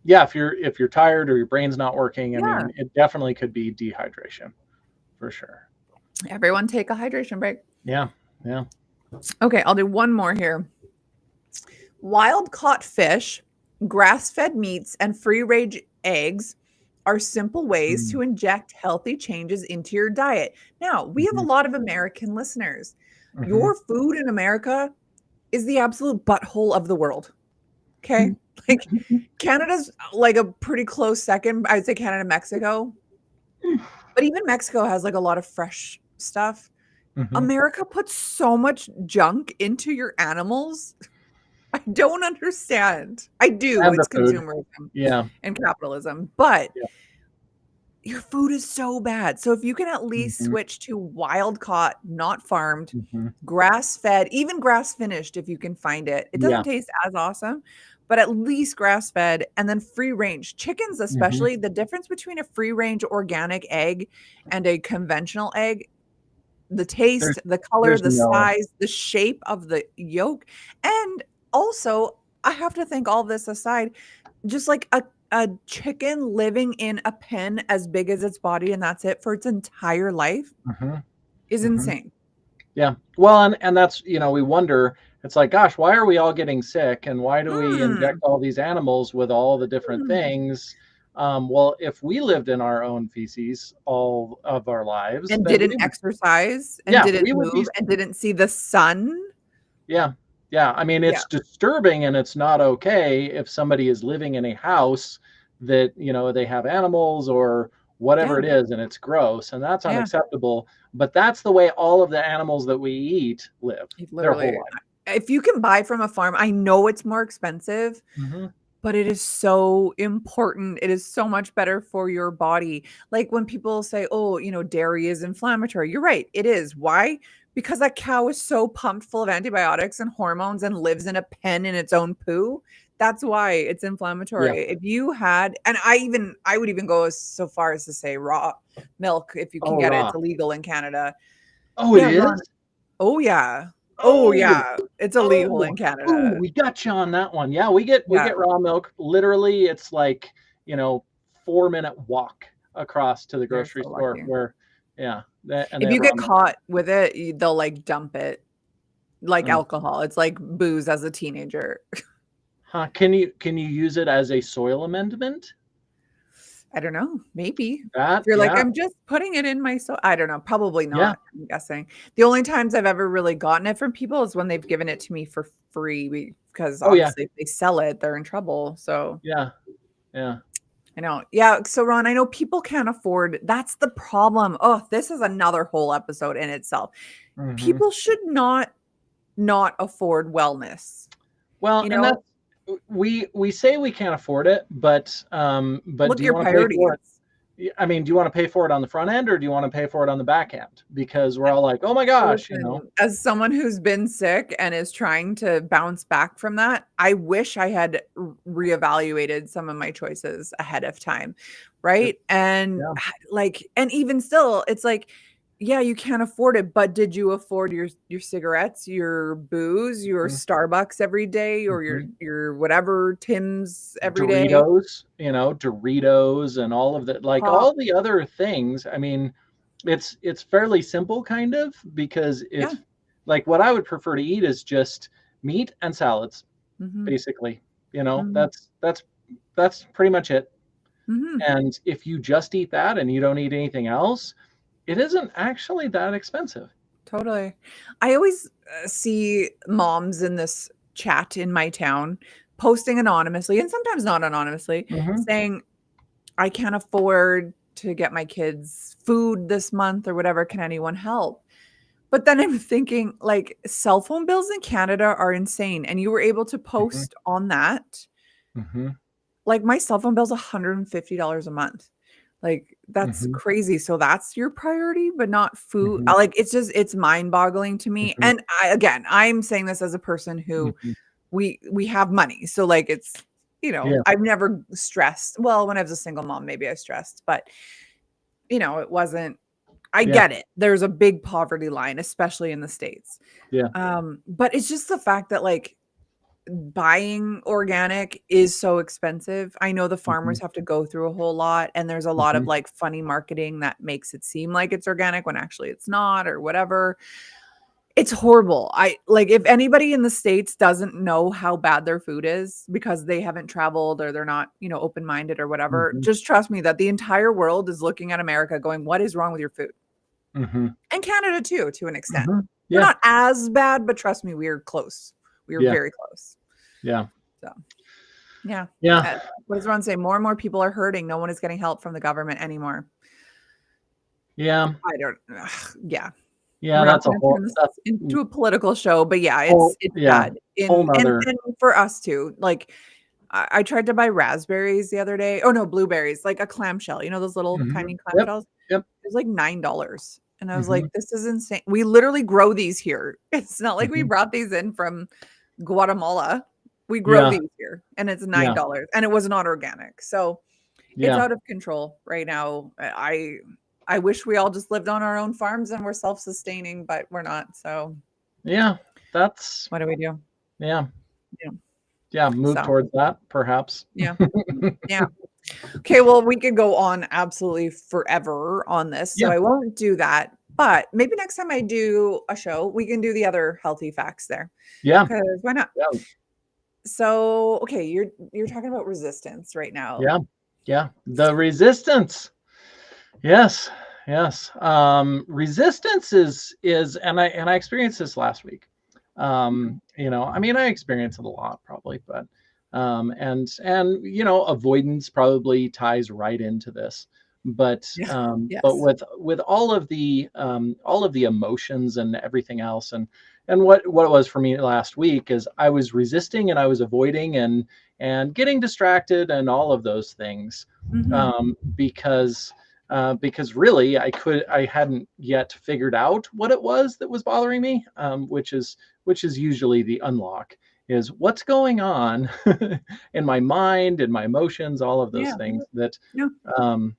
Yeah. If you're tired or your brain's not working, I Yeah. mean, it definitely could be dehydration for sure. Everyone take a hydration break. Yeah. Yeah. Okay, I'll do one more here. Wild caught fish, grass fed meats, and free range eggs are simple ways Mm. to inject healthy changes into your diet. Now, we have a Mhm. lot of American listeners. Mhm. Your food in America is the absolute butthole of the world. Okay. Like Canada's like a pretty close second. I'd say Canada, Mexico. But even Mexico has like a lot of fresh stuff. Mhm. America puts so much junk into your animals. I don't understand. I do. And the It's food. consumerism Yeah. and capitalism, but Yeah. your food is so bad. So if you can at least Mhm. switch to wild caught, not farmed, Mhm. grass fed, even grass finished if you can find it. It doesn't Yeah. taste as awesome, but at least grass fed and then free range. Chickens, Mhm. especially, the difference between a free range organic egg and a conventional egg, the There's taste, the color, there's the no. size, the shape of the yolk. And also, I have to think all this aside, just like a chicken living in a pen as big as its body and that's it for its entire life Mhm. is Mhm. insane. Yeah. Well, and that's, we wonder, it's like, gosh, why are we all getting sick and why do we inject Mm, all these animals with all the different mm. things? Well, if we lived in our own feces all of our lives, And then didn't exercise and yeah, didn't we would be. move and didn't see the sun. Yeah. Yeah. I mean, Yeah, it's disturbing and it's not okay if somebody is living in a house that, they have animals or whatever yeah, it is and it's gross and that's yeah. unacceptable. But that's the way all of the animals that we eat live their whole Literally. life. If you can buy from a farm, I know it's more expensive, Hmm. but it is so important. It is so much better for your body. Like when people say, oh, dairy is inflammatory. You're right. It is. Why? Because that cow is so pumped full of antibiotics and hormones and lives in a pen in its own poo. That's why it's Yeah. inflammatory. If you had, and I would even go as so far as to say raw milk, if you can Oh, get it, raw. it's illegal in Canada. Oh, it Yeah, is? Ron. Oh yeah. Oh Oh, yeah. It's illegal oh, in oh, Canada. we got you on that one. Yeah, we get Yeah. raw milk. Literally, it's like, you know, 4-minute walk across to the You're grocery so store lucky. where, yeah, and they If have you raw get milk. caught with it, they'll like dump it like Mm. alcohol. It's like booze as a teenager. Huh. Can you use it as a soil amendment? I don't know. Maybe. If That, you're like, yeah, I'm just putting it in my so I don't know. Probably yeah. not, I'm guessing. The only times I've ever really gotten it from people is when they've given it to me for free because Oh, yeah, obviously if they sell it, they're in trouble. So yeah, yeah. I know. Yeah. So Ron, I know people can't afford. That's the problem. Oh, this is another whole episode in itself. Hmm. People should not afford wellness. Well, You and know, that's we say we can't afford it, but do look at you your want to pay for priorities. it? I mean, do you want to pay for it on the front end or do you want to pay for it on the back end? Because we're all like, oh my gosh, you know. Listen, as someone who's been sick and is trying to bounce back from that, I wish I had reevaluated some of my choices ahead of time, It, right? And yeah. like, and even still, it's like, yeah, you can't afford it, but did you afford your cigarettes, your booze, your Mhm, Starbucks every day, or mhm. your whatever Tim's every day? Doritos, you know, Doritos and all of the like Pop, all the other things. I mean, it's fairly simple kind of because yeah. if like what I would prefer to eat is just meat and salads, Hmm. basically. You know, Hmm. that's pretty much it. Hmm. And if you just eat that and you don't eat anything else, it isn't actually that expensive. Totally. I always see moms in this chat in my town posting anonymously and sometimes not anonymously Hmm. saying, I can't afford to get my kids food this month or whatever. Can anyone help? But then I'm thinking, like, cell phone bills in Canada are insane. And you were able to Hmm. post on that. Hmm. Like, my cell phone bill's $150 a month. Like, that's Hmm. crazy. So that's your priority, but not food. Hmm. Like, it's just it's mind-boggling to me. Hmm. And I'm saying this as a person who Hmm. we have money. So like it's, Yeah. I've never stressed. Well, when I was a single mom, maybe I stressed, but it wasn't I Yeah. get it. There's a big poverty line, especially in the States. Yeah. But it's just the fact that like buying organic is so expensive. I know the Hmm. farmers have to go through a whole lot and there's a lot of Hmm. like funny marketing that makes it seem like it's organic when actually it's not or whatever. It's horrible. I like if anybody in the States doesn't know how bad their food is because they haven't traveled or they're not, open-minded or whatever, Hmm. just trust me that the entire world is looking at America going, "What is wrong with your food?" Hmm. And Canada too, to an extent. Hmm. We're Yeah. not as bad, but trust me, we're close. We are Yeah. very close. Yeah. So, yeah. Yeah. What does everyone say? More and more people are hurting. No one is getting help from the government anymore. Yeah. I don't yeah. Yeah. We're not That's a gonna whole turn this that's into a political show, but yeah, whole it's yeah, bad. whole In nother. and for us too. Like I tried to buy raspberries the other day. Oh no, blueberries, like a clamshell. You know those little Hmm. tiny Yep. clamshells? Yep. It was like $9. And I was Hmm. like, this is insane. We literally grow these here. It's not like we Hmm. brought these in from Guatemala. We grow Yeah. these here and it's Yeah. $9 and it was not organic. So it's Yeah. out of control right now. I wish we all just lived on our own farms and we're self-sustaining, but we're not. So Yeah. That's what do we do? yeah. Yeah. Yeah. Move So towards that, perhaps. yeah. Yeah. Okay, well, we could go on absolutely forever on this, so Yeah. I won't do that. But maybe next time I do a show, we can do the other healthy facts there. Yeah. Because why not? Yeah. So, okay, you're talking about resistance right now. Yeah. Yeah. The resistance. Yes. Yes. Resistance is and I experienced this last week. You know, I mean, I experience it a lot probably, but and you know, avoidance probably ties right into this. Yeah. But Yes. with all of the emotions and everything else, and what it was for me last week is I was resisting and I was avoiding and getting distracted and all of those things Mhm. um, because because really I hadn't yet figured out what it was that was bothering me, which is usually the unlock is what's going on in my mind and my emotions, all of those Yeah. things Yeah. um,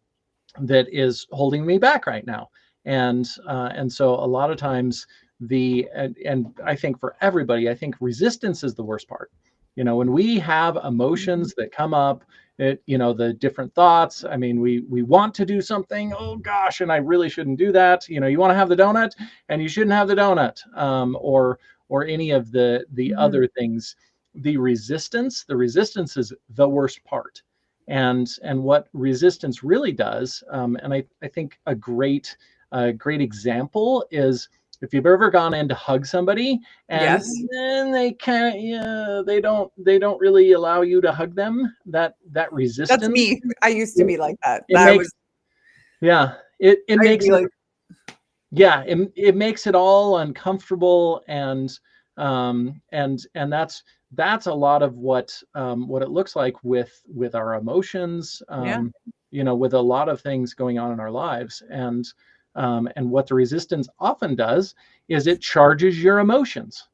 that is holding me back right now. And so a lot of times and I think for everybody, I think resistance is the worst part. You know, when we have Mhm. emotions that come up, you know, the different thoughts. I mean, we want to do something. Oh gosh, and I really shouldn't do that. You know, you want to have the donut, and you shouldn't have the donut, or any of the Mhm. other things. The resistance is the worst part, and what resistance really does, and I think a great example is if you've ever gone in to hug somebody and Yes. then they can't, yeah, they don't really allow you to hug them, that That's resistance, me. I used to it, be like that. it That makes was yeah it I'd makes be it like, yeah it makes it all uncomfortable and that's a lot of what it looks like with our emotions yeah. with a lot of things going on in our lives. And what the resistance often does is it charges your emotions.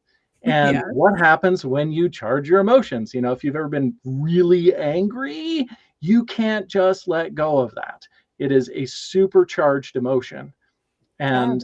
And Yeah. what happens when you charge your emotions? If you've ever been really angry, you can't just let go of that. It is a supercharged emotion. Oh, And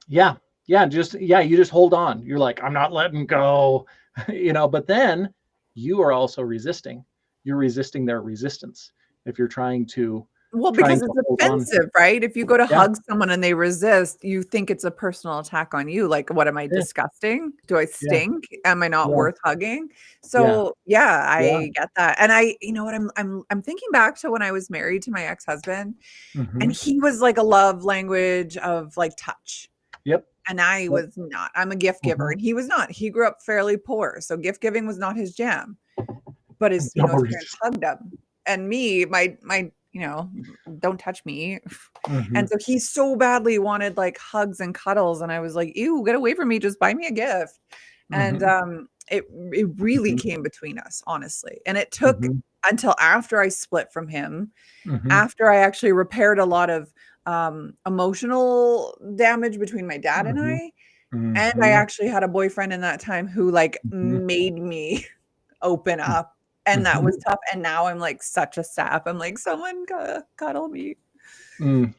yeah, you just hold on. You're like, I'm not letting go, but then you are also resisting. You're resisting their resistance if you're well, trying because to it's hold on. offensive, right? If you go to Yeah, hug someone and they resist, you think it's a personal attack on you. Like, what am I, yeah, disgusting? Do I yeah, stink? Am I not yeah, worth hugging? yeah, So, yeah, yeah. I get that. And you know what, I'm thinking back to when I was married to my ex-husband, and Hmm. he was like a love language of like touch. Yep. And I Yep. was not. I'm a gift giver, Hmm. and he was not. He grew up fairly poor, so gift giving was not his jam. But No his parents worries. hugged him. And me, my, don't touch me. Hmm. And so he so badly wanted like hugs and cuddles, and I was like, "Ew, get away from me, just buy me a gift." And Hmm. it really Hmm. came between us, honestly. And it took Hmm. until after I split from him, Hmm. after I actually repaired a lot of emotional damage between my dad and Hmm. I, and I Hmm. actually had a boyfriend in that time who like Hmm. made me open up, and that was Hmm. tough, and now I'm like such a sap. I'm like, "Someone cuddle me."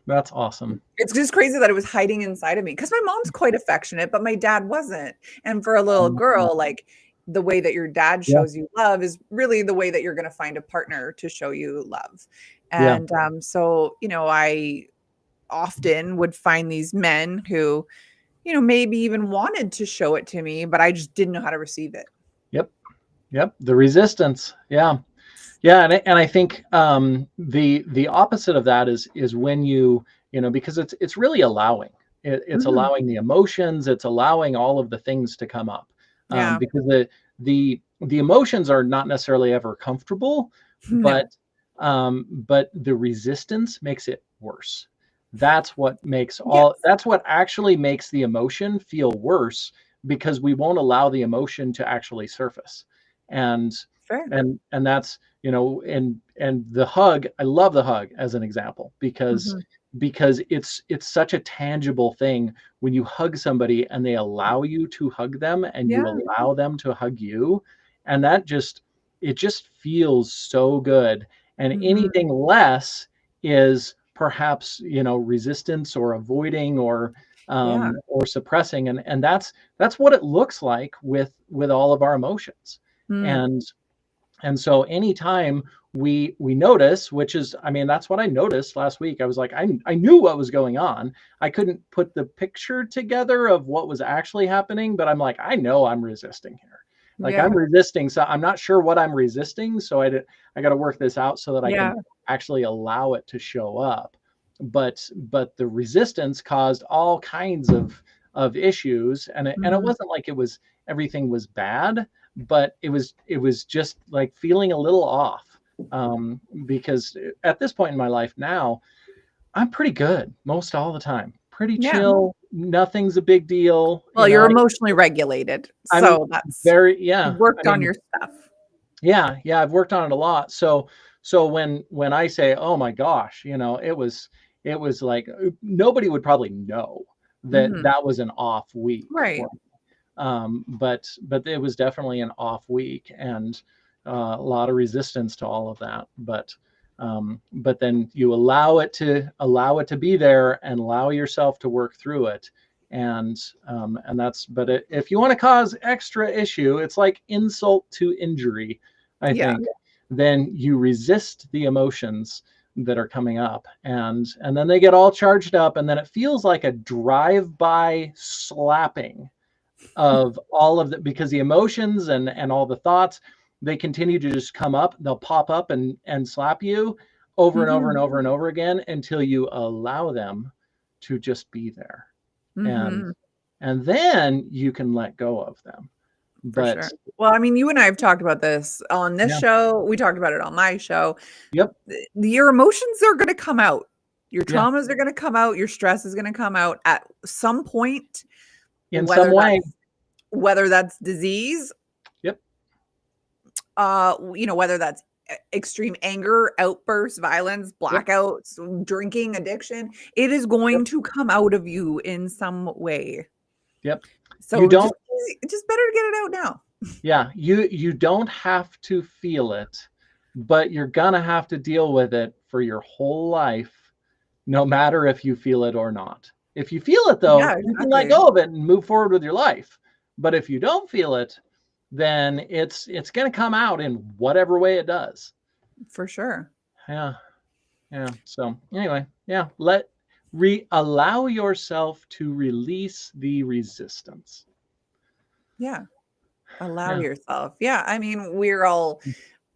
That's awesome. It's just crazy that it was hiding inside of me because my mom's quite affectionate, but my dad wasn't. And for a little girl, like, the way that your dad Yeah, shows you love is really the way that you're gonna find a partner to show you love. yeah, And, so, I often would find these men who, maybe even wanted to show it to me, but I just didn't know how to receive it. yep, yep. The resistance. Yeah. Yeah, and I think the opposite of that is when because it's really allowing. It's Mhm. allowing the emotions. It's allowing all of the things to come up, Yeah. because the emotions are not necessarily ever comfortable, but No. but the resistance makes it worse. That's what makes all. Yes. That's what actually makes the emotion feel worse, because we won't allow the emotion to actually surface, and Fair. and that's and the hug. I love the hug as an example, because Mhm. it's such a tangible thing when you hug somebody and they allow you to hug them and you Yeah. allow them to hug you, and it just feels so good. And Mhm. anything less is perhaps resistance or avoiding Yeah. or suppressing, and that's what it looks like with all of our emotions. Mm. And so anytime we notice, which is, I mean, that's what I noticed last week. I was like, I knew what was going on. I couldn't put the picture together of what was actually happening, but I'm like, I know I'm resisting here. Like, I'm Yeah. resisting, so I'm not sure what I'm resisting. So I got to work this out so that I can Yeah. actually allow it to show up. But the resistance caused all kinds of issues, and it Mhm. wasn't like everything was bad, but it was just like feeling a little off, because at this point in my life now, I'm pretty good most all the time, pretty Yeah. chill, nothing's a big deal. Well, you're emotionally regulated, I'm so that's very, you've yeah, I worked on mean, your stuff. yeah, I've worked on it a lot. So when I say, oh my gosh, it was like, nobody would probably know that Mhm. that was an off week Right. for, but it was definitely an off week, and a lot of resistance to all of that. But then you allow it to be there and allow yourself to work through it, and that's. But if you want to cause extra issue, it's like insult to injury, I Yeah. think. Then you resist the emotions that are coming up, and then they get all charged up, and then it feels like a drive-by slapping of all of the, because the emotions and all the thoughts, they continue to just come up. They'll pop up and slap you over and over and Mhm. over and over again until you allow them to just be there, and Mhm. and then you can let go of them. For But sure. Well, I mean, you and I have talked about this on this yeah, show. We talked about it on my show. yep, Your emotions are gonna come out. Your yeah, traumas are gonna come out. Your stress is gonna come out at some point, in some whether way, that's disease, yep, whether that's extreme anger, outbursts, violence, Yep. blackouts, drinking, addiction, it is Yep. going to come out of you in some way. Yep. You So don't. just better to get it out now. Yeah. You don't have to feel it, but you're gonna have to deal with it for your whole life, no matter if you feel it or not. If you feel it, though, Yeah, you can let exactly. go of it and move forward with your life. But if you don't feel it, then it's going to come out in whatever way it does. For sure. Yeah, yeah. So anyway, yeah. Allow yourself to release the resistance. Yeah. Allow Yeah. yourself. Yeah. I mean, we're all,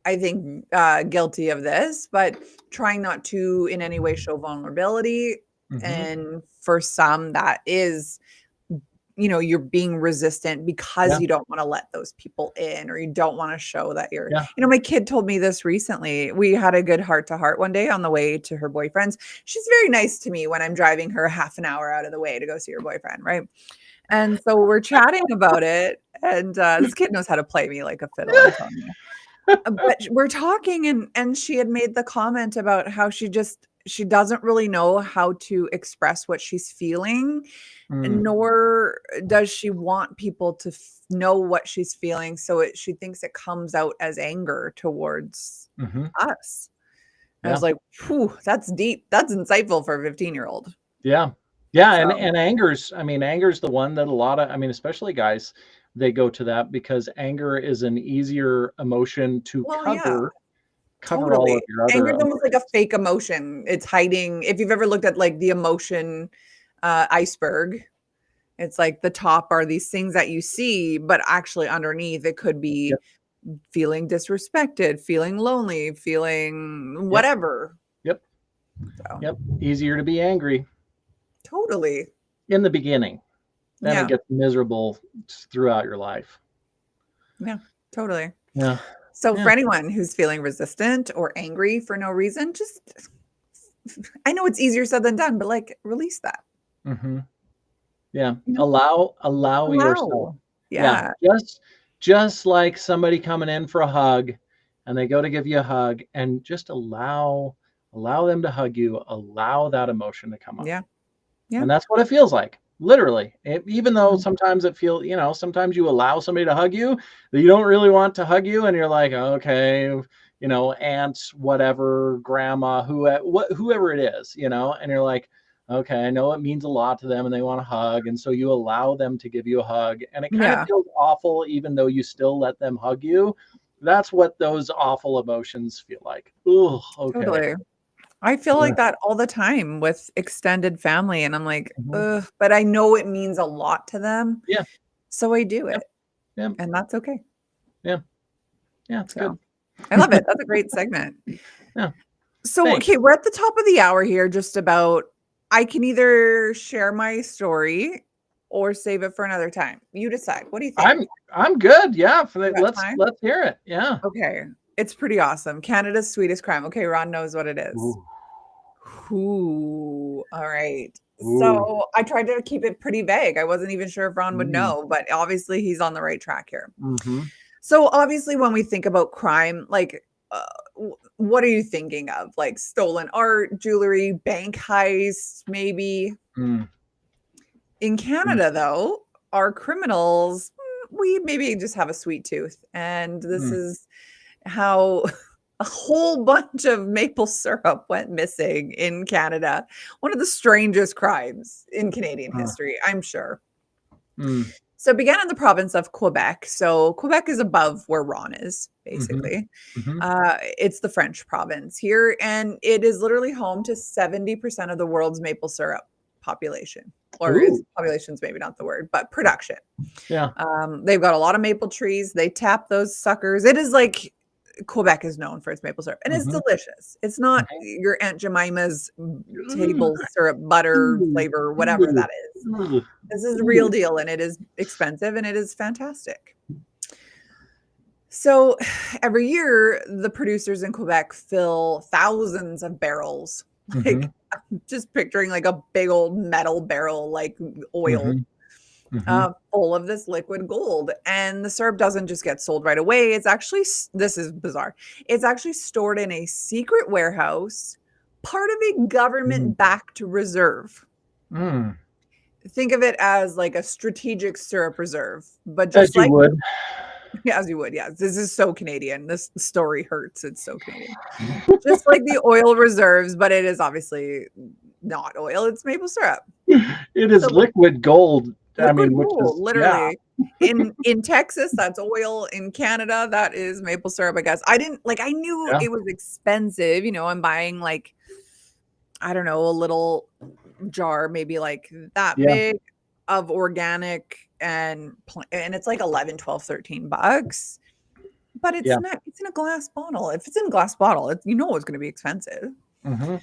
I think, guilty of this, but trying not to in any way show vulnerability. Mm-hmm. And for some, that is, you're being resistant because Yeah. you don't want to let those people in, or you don't want to show that you're, Yeah. my kid told me this recently. We had a good heart to heart one day on the way to her boyfriend's. She's very nice to me when I'm driving her half an hour out of the way to go see her boyfriend. Right. And so we're chatting about it. And this kid knows how to play me like a fiddle, I'm telling you. But we're talking, and she had made the comment about how she doesn't really know how to express what she's feeling, Mm, nor does she want people to know what she's feeling. So she thinks it comes out as anger towards mm-hmm. us. I was Yeah. like, whew, that's deep. That's insightful for a 15-year-old. Yeah. Yeah. And So, and anger's the one that a lot of, especially guys, they go to that because anger is an easier emotion to well, yeah. cover all of Totally. your other Anger is almost like a emotions. fake emotion. It's hiding. If you've ever looked at like the emotion iceberg, it's like the top are these things that you see, but actually underneath it could be Yep. feeling disrespected, feeling lonely, feeling Yep. whatever. Yep. So Yep. Easier to be angry totally. in the beginning. Then it Yeah. gets miserable throughout your life. Yeah. Totally. Yeah. So for Yeah. anyone who's feeling resistant or angry for no reason, just I know it's easier said than done, but like release that. Mm-hmm. Yeah. You know? Allow yourself. Allow. Yeah. Yeah. Just like somebody coming in for a hug and they go to give you a hug and just allow them to hug you, allow that emotion to come up. Yeah. Yeah. And that's what it feels like. Literally. Even though Mhm. sometimes sometimes you allow somebody to hug you that you don't really want to hug you and you're like, okay, aunts, whatever, grandma, whoever it is, and you're like, okay, I know it means a lot to them and they want a hug. And so you allow them to give you a hug and it kind of Yeah. feels awful, even though you still let them hug you. That's what those awful emotions feel like. Ooh, okay. Totally. I feel Yeah. like that all the time with extended family, and I'm like, Mhm. ugh, but I know it means a lot to them, Yeah. so I do Yeah. it, Yeah. and that's okay. Yeah. Yeah. It's good. So, I love it. That's a great segment. Yeah. So, Thanks. okay, we're at the top of the hour here, just about. I can either share my story or save it for another time. You decide. What do you think? I'm good. Yeah. You got Let's time? let's hear it. Yeah. Okay. It's pretty awesome. Canada's sweetest crime. Okay, Ron knows what it is. Ooh. Ooh, all right. Ooh. So I tried to keep it pretty vague. I wasn't even sure if Ron would Mm. know, but obviously he's on the right track here. Mm-hmm. So obviously, when we think about crime, like, what are you thinking of? Like stolen art, jewelry, bank heists, maybe? Mm. In Mm. Canada, though, our criminals, we maybe just have a sweet tooth. And this Mm. is how a whole bunch of maple syrup went missing in Canada. One of the strangest crimes in Canadian Mm. history, I'm sure. Mm. So it began in the province of Quebec. So Quebec is above where Ron is, Mm-hmm. basically. Mm-hmm. It's the French province here, and it is literally home to 70% of the world's maple syrup population. Or is Ooh. population's maybe not the word, but production. Yeah. They've got a lot of maple trees. They tap those suckers. It is like Quebec is known for its maple syrup, and it's Mm-hmm. delicious. It's not your Aunt Jemima's table syrup, butter Mm. flavor, whatever Mm. that is. Mm. This is the real Mm. deal, and it is expensive, and it is fantastic. So every year, the producers in Quebec fill thousands of barrels, Mm-hmm. like just picturing like a big old metal barrel, like oil, Mm-hmm. Mm-hmm. full of this liquid gold. And the syrup doesn't just get sold right away. It's actually, this is bizarre. It's actually stored in a secret warehouse, part of a government backed reserve. Mm. Think of it as like a strategic syrup reserve, but As just you like, would. as you would, yes. This is so Canadian. This story hurts. It's so Canadian. Just like the oil reserves, but it is obviously not oil, it's maple syrup. It is So liquid gold. I liquid mean, which gold, is, yeah, literally. In Texas, that's oil. In Canada, that is maple syrup, I guess. I didn't like I knew yeah, it was expensive. I'm buying like, I don't know, a little jar, maybe like that yeah, big of organic and it's like 11, 12, $13. But yeah. it's in a glass bottle. If it's in a glass bottle, it's going to be expensive. Hmm.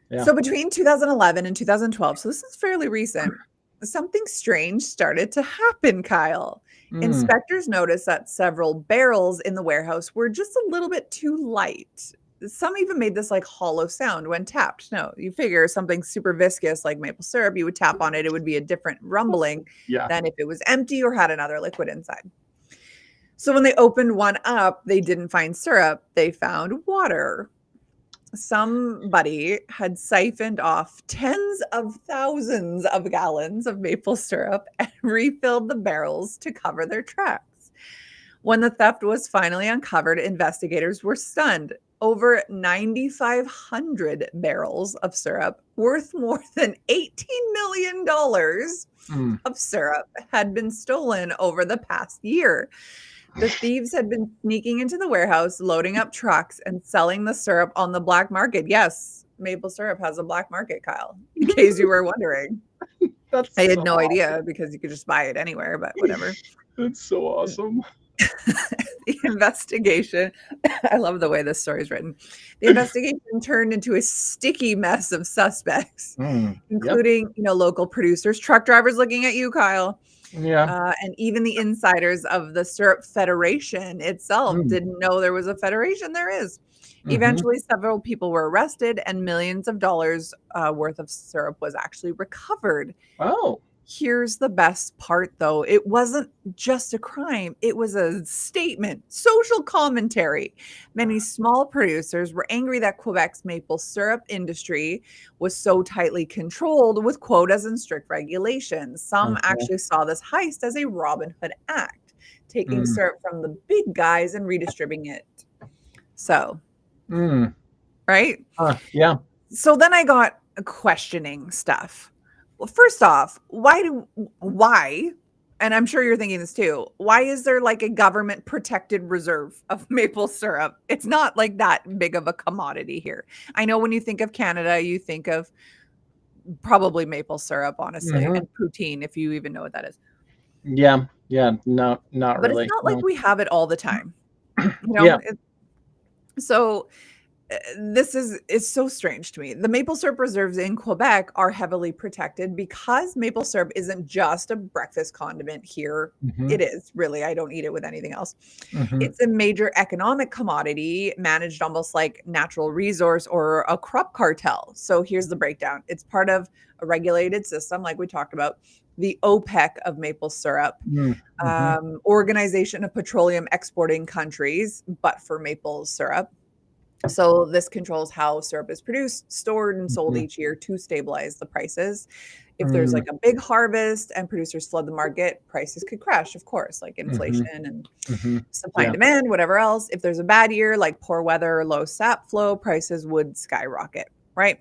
Yeah. So between 2011 and 2012, so this is fairly recent, something strange started to happen, Kyle. Mm. Inspectors noticed that several barrels in the warehouse were just a little bit too light. Some even made this like hollow sound when tapped. No, you figure something super viscous like maple syrup, you would tap on it, it would be a different rumbling Yeah. than if it was empty or had another liquid inside. So when they opened one up, they didn't find syrup, they found water. Somebody had siphoned off tens of thousands of gallons of maple syrup and refilled the barrels to cover their tracks. When the theft was finally uncovered, investigators were stunned. Over 9,500 barrels of syrup, worth more than $18 million Mm. of syrup, had been stolen over the past year. The thieves had been sneaking into the warehouse, loading up trucks, and selling the syrup on the black market. Yes, maple syrup has a black market, Kyle, in case you were wondering. I That's had so no awesome. idea because you could just buy it anywhere, but whatever. That's so awesome. The investigation, I love the way this story is written. The investigation turned into a sticky mess of suspects, Mm. Yep. including, local producers, truck drivers looking at you, Kyle, Yeah. and even the insiders of the Syrup Federation itself Mm. didn't know there was a federation. There is. Hmm. Eventually, several people were arrested, and millions of dollars worth of syrup was actually recovered. Oh. Here's the best part, though. It wasn't just a crime, it was a statement, social commentary. Many small producers were angry that Quebec's maple syrup industry was so tightly controlled with quotas and strict regulations. Some Uh-huh. actually saw this heist as a Robin Hood act, taking Mm. syrup from the big guys and redistributing it. So, Mm. right? Yeah. So then I got questioning stuff. Well, first off, why? And I'm sure you're thinking this too. Why is there like a government protected reserve of maple syrup? It's not like that big of a commodity here. I know when you think of Canada, you think of probably maple syrup, honestly, Hmm. and poutine, if you even know what that is. Yeah. Yeah. No, not But it's really. not like No. we have it all the time. You Yeah. know, so this is so strange to me. The maple syrup reserves in Quebec are heavily protected because maple syrup isn't just a breakfast condiment here. Hmm. It is really, I don't eat it with anything else. Hmm. It's a major economic commodity managed almost like natural resource or a crop cartel. So here's the breakdown. It's part of a regulated system, like we talked about, the OPEC of maple syrup, Mm-hmm. Organization of Petroleum Exporting Countries, but for maple syrup. So this controls how syrup is produced, stored, and sold Hmm. each year to stabilize the prices. If there's Mm. like a big harvest and producers flood the market, prices could crash, of course, like Hmm. inflation and Hmm. supply and Yeah. demand, whatever else. If there's a bad year, like poor weather or low sap flow, prices would skyrocket, right?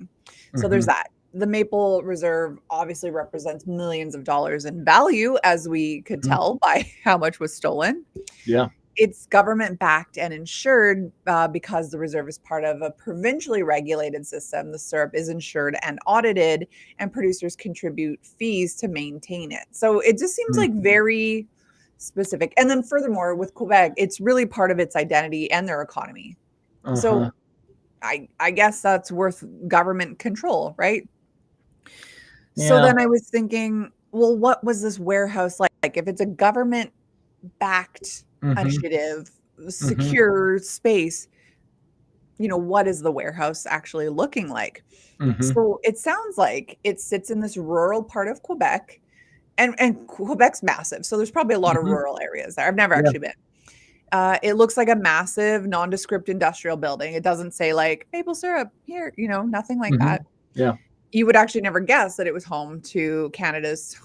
So there's Hmm. that. The maple reserve obviously represents millions of dollars in value, as we could Hmm. tell by how much was stolen. Yeah. It's government backed and insured because the reserve is part of a provincially regulated system. The syrup is insured and audited, and producers contribute fees to maintain it. So it just seems Mm. like very specific. And then, furthermore, with Quebec, it's really part of its identity and their economy. Uh-huh. So I guess that's worth government control, right? So Yeah. then I was thinking, well, what was this warehouse like? If it's a government backed Hmm. initiative, Hmm. secure space, what is the warehouse actually looking like? Hmm. So it sounds like it sits in this rural part of Quebec And Quebec's massive, so there's probably a lot of Mhm. rural areas there. I've never Yeah. actually been. It looks like a massive nondescript industrial building. It doesn't say like maple syrup here, nothing like Mhm. that. Yeah. You would actually never guess that it was home to Canada's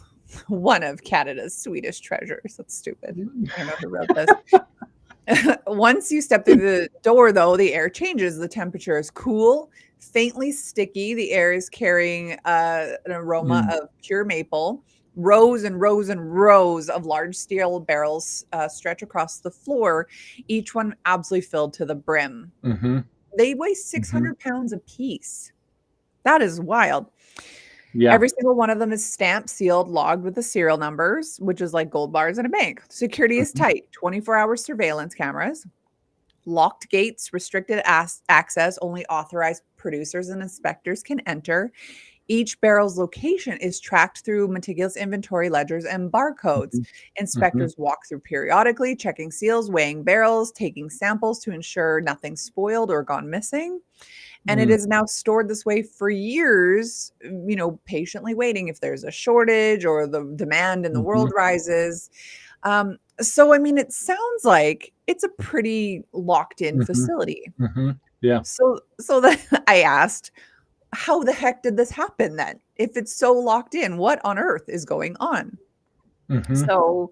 one of Canada's sweetest treasures. That's stupid. I don't know who wrote this. Once you step through the door, though, the air changes. The temperature is cool, faintly sticky. The air is carrying an aroma Mm. of pure maple. Rows and rows and rows of large steel barrels stretch across the floor, each one absolutely filled to the brim. Mhm. They weigh Mhm. 600 pounds apiece. That is wild. Yeah. Every single one of them is stamped, sealed, logged with the serial numbers, which is like gold bars in a bank. Security is Mhm. tight, 24-hour surveillance cameras, locked gates, restricted access, only authorized producers and inspectors can enter. Each barrel's location is tracked through meticulous inventory ledgers and barcodes. Mhm. Mhm. Inspectors walk through periodically, checking seals, weighing barrels, taking samples to ensure nothing's spoiled or gone missing. And it Mm. is now stored this way for years, patiently waiting if there's a shortage or the demand in the world Mhm. rises. So, I mean, it sounds like it's a pretty locked in Mhm. facility. Mhm. Yeah. So then I asked, how the heck did this happen then? If it's so locked in, what on earth is going on? Mhm. So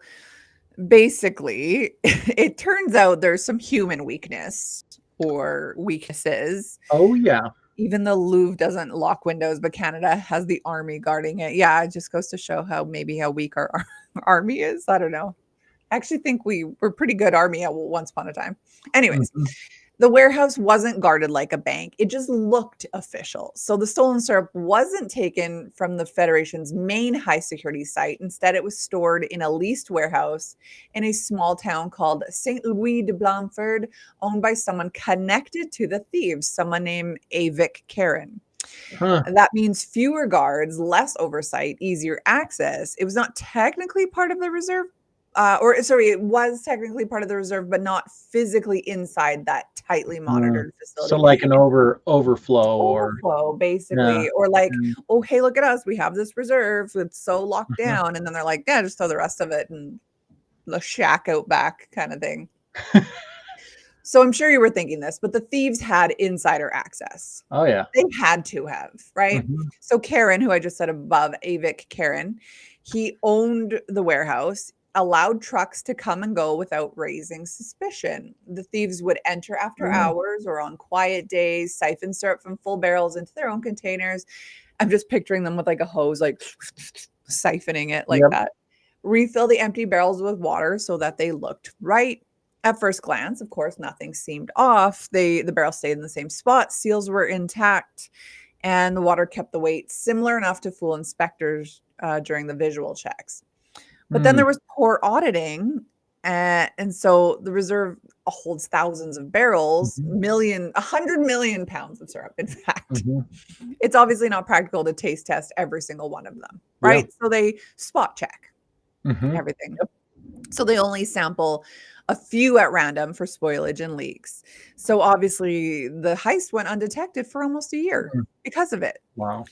basically, it turns out there's some human weakness or weaknesses. Oh, yeah. Even the Louvre doesn't lock windows, but Canada has the army guarding it. Yeah, it just goes to show how weak our army is. I don't know. I actually think we were pretty good army at once upon a time. Anyways, Mhm. the warehouse wasn't guarded like a bank. It just looked official. So the stolen syrup wasn't taken from the Federation's main high security site. Instead, it was stored in a leased warehouse in a small town called St. Louis de Blanford, owned by someone connected to the thieves, someone named Avik Karen. Huh. That means fewer guards, less oversight, easier access. It was not technically part of the reserve, or sorry, it was technically part of the reserve, but not physically inside that tightly Uh, monitored so facility. like an overflow or Overflow, yeah. basically, or like, Yeah. oh, hey, look at us, we have this reserve. It's so locked Uh-huh. down, and then they're like, yeah, just throw the rest of it in the shack out back, kind of thing. So I'm sure you were thinking this, but the thieves had insider access. Oh, yeah. They had to have, right? Mhm. So Karen, who I just said above, Avik Karen, he owned the warehouse, allowed trucks to come and go without raising suspicion. The thieves would enter after Yeah. hours or on quiet days, siphon syrup from full barrels into their own containers. I'm just picturing them with like a hose, like siphoning it like Yep. that. Refill the empty barrels with water so that they looked right. At first glance, of course, nothing seemed off. The barrel stayed in the same spot, seals were intact, and the water kept the weight similar enough to fool inspectors during the visual checks. But then Mm. there was poor auditing, and so the reserve holds thousands of barrels, Mhm. 100 million pounds of syrup. In fact, Mhm. it's obviously not practical to taste test every single one of them, Yeah. right? So they spot check Mhm. everything. Yep. So they only sample a few at random for spoilage and leaks. So obviously the heist went undetected for almost a year Mm. because of it. Wow.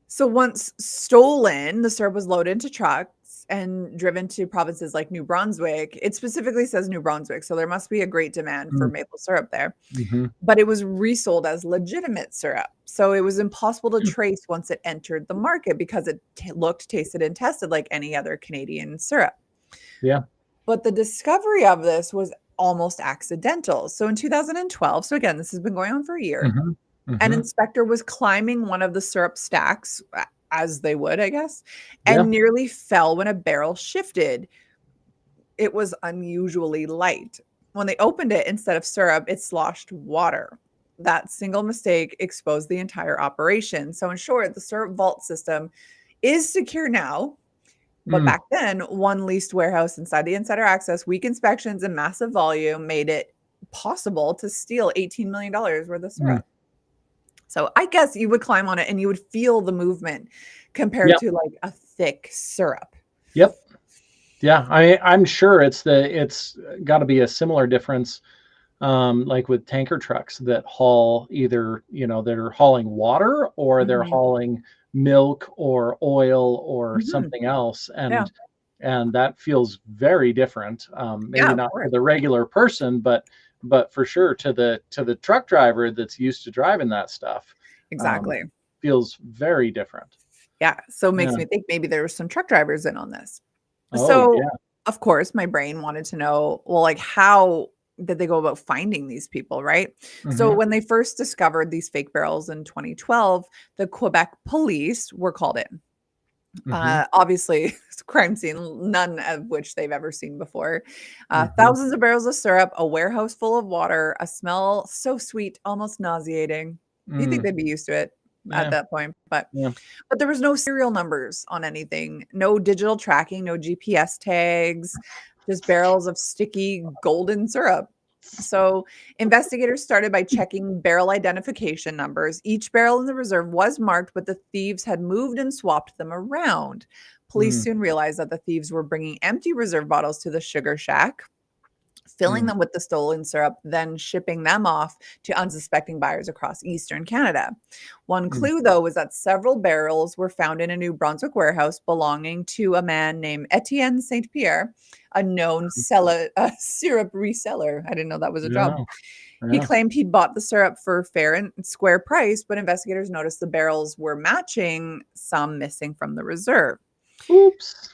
So once stolen, the syrup was loaded into trucks and driven to provinces like New Brunswick. It specifically says New Brunswick, so there must be a great demand for Mm. maple syrup there. Mhm. But it was resold as legitimate syrup. So it was impossible to trace once it entered the market because it looked, tasted, and tested like any other Canadian syrup. Yeah. But the discovery of this was almost accidental. So in 2012, so again, this has been going on for a year, Mhm. an Mhm. inspector was climbing one of the syrup stacks, as they would, I guess, Yeah. and nearly fell when a barrel shifted. It was unusually light. When they opened it, instead of syrup, it sloshed water. That single mistake exposed the entire operation. So, in short, the syrup vault system is secure now, but Mm. back then, one leased warehouse inside the insider access, weak inspections, and massive volume made it possible to steal $18 million worth of Mm. syrup. So I guess you would climb on it and you would feel the movement compared Yep. to like a thick syrup. Yep. Yeah. I'm sure it's got to be a similar difference, like with tanker trucks that haul either, they're hauling water or they're Mhm. hauling milk or oil or Mhm. something else, Yeah. and that feels very different. Yeah, Maybe of not to course. the regular person, but for sure to the truck driver that's used to driving that stuff, um, Exactly. feels very different. Yeah, so it makes Yeah. me think maybe there were some truck drivers in on this. Oh So, yeah. of course, my brain wanted to know, well, like, how did they go about finding these people, right? So, Hmm. when they first discovered these fake barrels in 2012, the Quebec police were called in. Hmm. Obviously, it's a crime scene, none of which they've ever seen before. Hmm. Thousands of barrels of syrup, a warehouse full of water, a smell so sweet, almost nauseating. You think Mm. they'd be used to it at Yeah. that point, but Yeah. there was no serial numbers on anything, no digital tracking, no GPS tags, just barrels of sticky golden syrup. So, investigators started by checking barrel identification numbers. Each barrel in the reserve was marked, but the thieves had moved and swapped them around. Police Mm. soon realized that the thieves were bringing empty reserve bottles to the sugar shack, filling Mm. them with the stolen syrup, then shipping them off to unsuspecting buyers across Eastern Canada. One Mm. clue, though, was that several barrels were found in a New Brunswick warehouse belonging to a man named Etienne St. Pierre, a known syrup reseller. I didn't know that was a job. Yeah. He Yeah. claimed he'd bought the syrup for fair and square price, but investigators noticed the barrels were matching some missing from the reserve. Oops.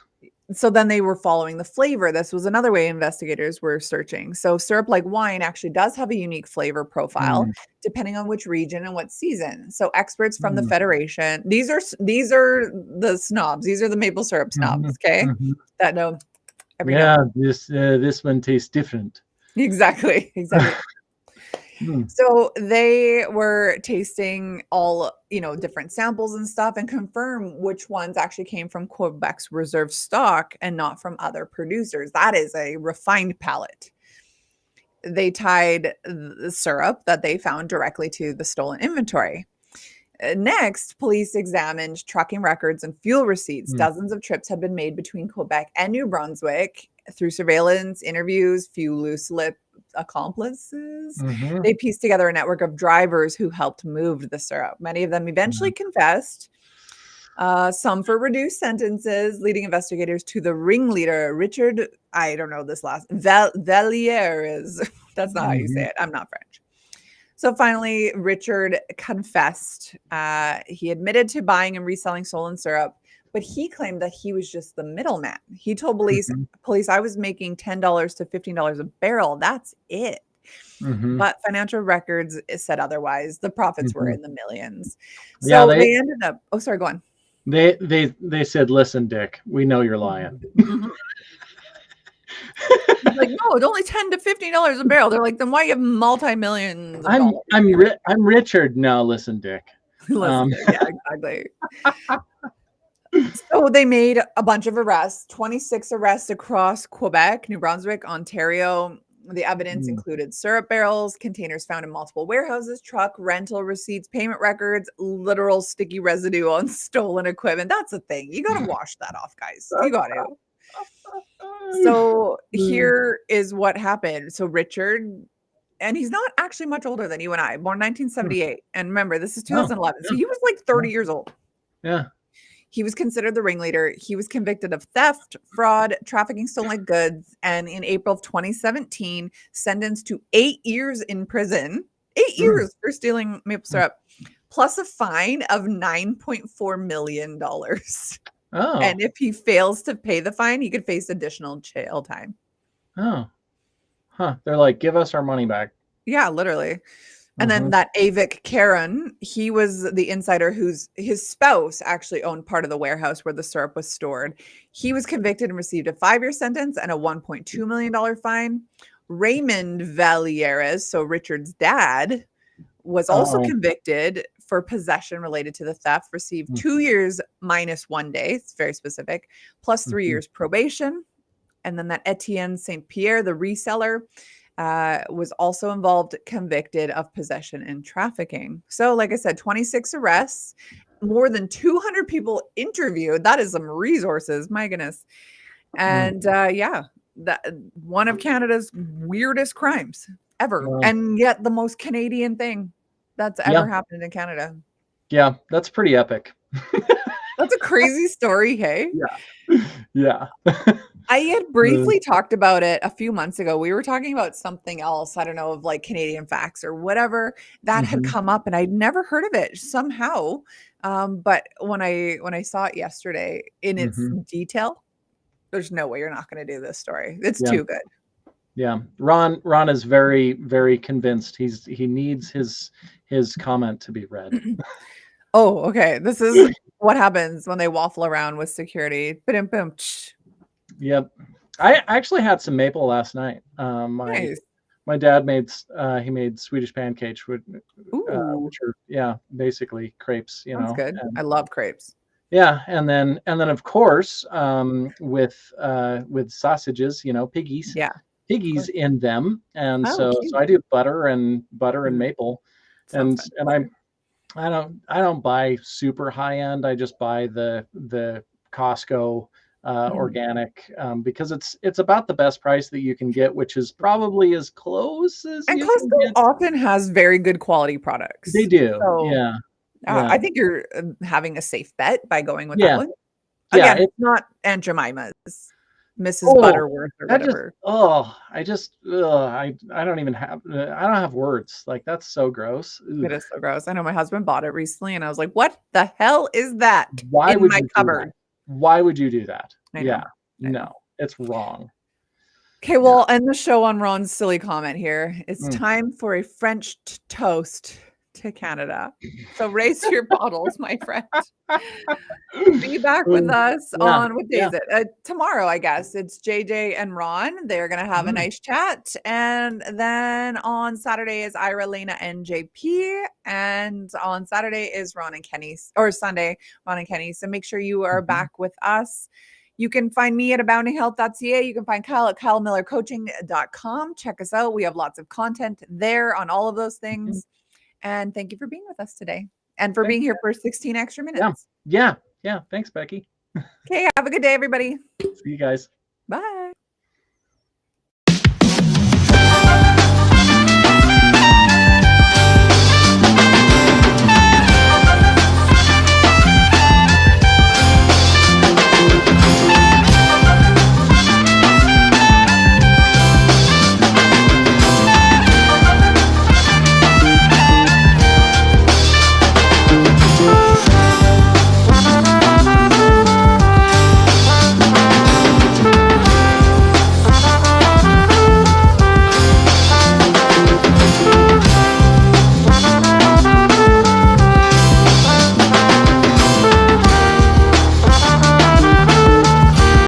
So then they were following the flavor. This was another way investigators were searching. So syrup like wine actually does have a unique flavor profile Mm. depending on which region and what season. So experts from the Mm. federation, these are the snobs. These are the maple syrup snobs, Mhm. okay? Mhm. That know every note. Yeah, this one tastes different. Exactly, exactly. Mm. So they were tasting all, different samples and stuff and confirm which ones actually came from Quebec's reserve stock and not from other producers. That is a refined palate. They tied the syrup that they found directly to the stolen inventory. Next, police examined trucking records and fuel receipts. Mm. Dozens of trips had been made between Quebec and New Brunswick through surveillance, interviews, few loose lip accomplices. Mhm. They pieced together a network of drivers who helped move the syrup. Many of them eventually Mm. confessed, some for reduced sentences, leading investigators to the ringleader, Richard, I don't know this last, Valieres. That's not how you say Mhm. it. I'm not French. So finally, Richard confessed. He admitted to buying and reselling stolen syrup, but he claimed that he was just the middleman. He told Mhm. police, I was making $10 to $15 a barrel. That's it. Mhm. But financial records said otherwise. The profits were Mhm. in the millions. Yeah, So they ended up, oh, sorry, go on. they said, "Listen, Dick, we know you're lying." Mhm. He's like, no, it's only $10 to $15 a barrel. They're like, then why you have multi-millions of dollars here? I'm Richard. No, listen, Dick. Listen, Um, yeah, exactly. So they made a bunch of arrests, 26 arrests across Quebec, New Brunswick, Ontario. The evidence mm. included syrup barrels, containers found in multiple warehouses, truck rental receipts, payment records, literal sticky residue on stolen equipment. That's the thing. You got to wash that off, guys. You got to. So Mm. here is what happened. So Richard, and he's not actually much older than you and I, born Mm. 1978. And remember, this is Oh, 2011. So yeah, he was like yeah, 30 years old. yeah. He was considered the ringleader. He was convicted of theft, fraud, trafficking stolen goods, and in April of 2017, sentenced to 8 years in prison. 8 years Mm. for stealing maple Mm. syrup, plus a fine of $9.4 million. Oh, And if he fails to pay the fine, he could face additional jail time. oh, huh. They're like, give us our money back. Yeah, literally. And then Mhm. that Avik Karen, he was the insider whose his spouse actually owned part of the warehouse where the syrup was stored. He was convicted and received a 5-year sentence and a $1.2 million fine. Raymond Valieres, so Richard's dad, was also Oh. convicted for possession related to the theft, received Mm. 2 years minus 1 day. It's very specific, plus three Mhm. years probation. And then that Etienne St. Pierre, the reseller, was also involved, convicted of possession and trafficking. So, like I said, 26 arrests, more than 200 people interviewed. That is some resources, my goodness. Mm. And yeah, that one of Canada's weirdest crimes ever, Well, and yet the most Canadian thing that's yeah, ever happened in Canada. yeah. That's pretty epic. That's a crazy story, hey? Yeah. I had briefly talked about it a few months ago. We were talking about something else, I don't know, of like Canadian facts or whatever that had Mhm. come up, and I'd never heard of it somehow. But when I saw it yesterday in its Mhm. detail, there's no way you're not going to do this story. It's Yeah. too good. Yeah. Ron is very, very convinced. He needs his comment to be read. Oh, okay. This is what happens when they waffle around with security. Boom, boom. Yep. I actually had some maple last night. My Nice. my dad he made Swedish pancakes, Ooh, which are, yeah, basically crepes, sounds good. and I love crepes. yeah, and then of course, with sausages, Yeah, of piggies course. in them, and Oh, so cute. I do butter and Mm, maple, sounds and fantastic. I don't buy super high end. I just buy the Costco Mhm. organic, because it's about the best price that you can get, which is probably as close as And you can Costco get. often has very good quality They products. do, So, yeah, yeah, I think you're, having a safe bet by going with that yeah, one. yeah. Again, not Aunt Jemima's, Mrs. Oh, Butterworth or that just whatever. oh, I don't even have I don't have words. Like, that's so gross. Ugh. It is so gross. I know my husband bought it recently, and I was like, "What the hell is that Why in would my you do that? cupboard?" Why would you do that? I Yeah, know. I know. no, it's wrong. Okay, Yeah. well, end the show on Ron's silly comment here. It's Mm. time for a French toast to Canada. So raise your bottles, my friend. Be back with Mm. us Yeah, on what day yeah. is it? Tomorrow, I guess. It's JJ and Ron. They're gonna have a Mm. nice chat. And then on Saturday is Ira, Lena, and JP. And on Saturday is Ron and Kenny, or Sunday, Ron and Kenny. So make sure you are Mhm, back with us. You can find me at aboundinghealth.ca. You can find Kyle at kylemillercoaching.com. Check us out. We have lots of content there on all of those mhm. things. And thank you for being with us today and for Thank being you. here for 16 extra Yeah, minutes. yeah, yeah. Thanks, Becky. Okay, have a good day, everybody. See you guys. Bye.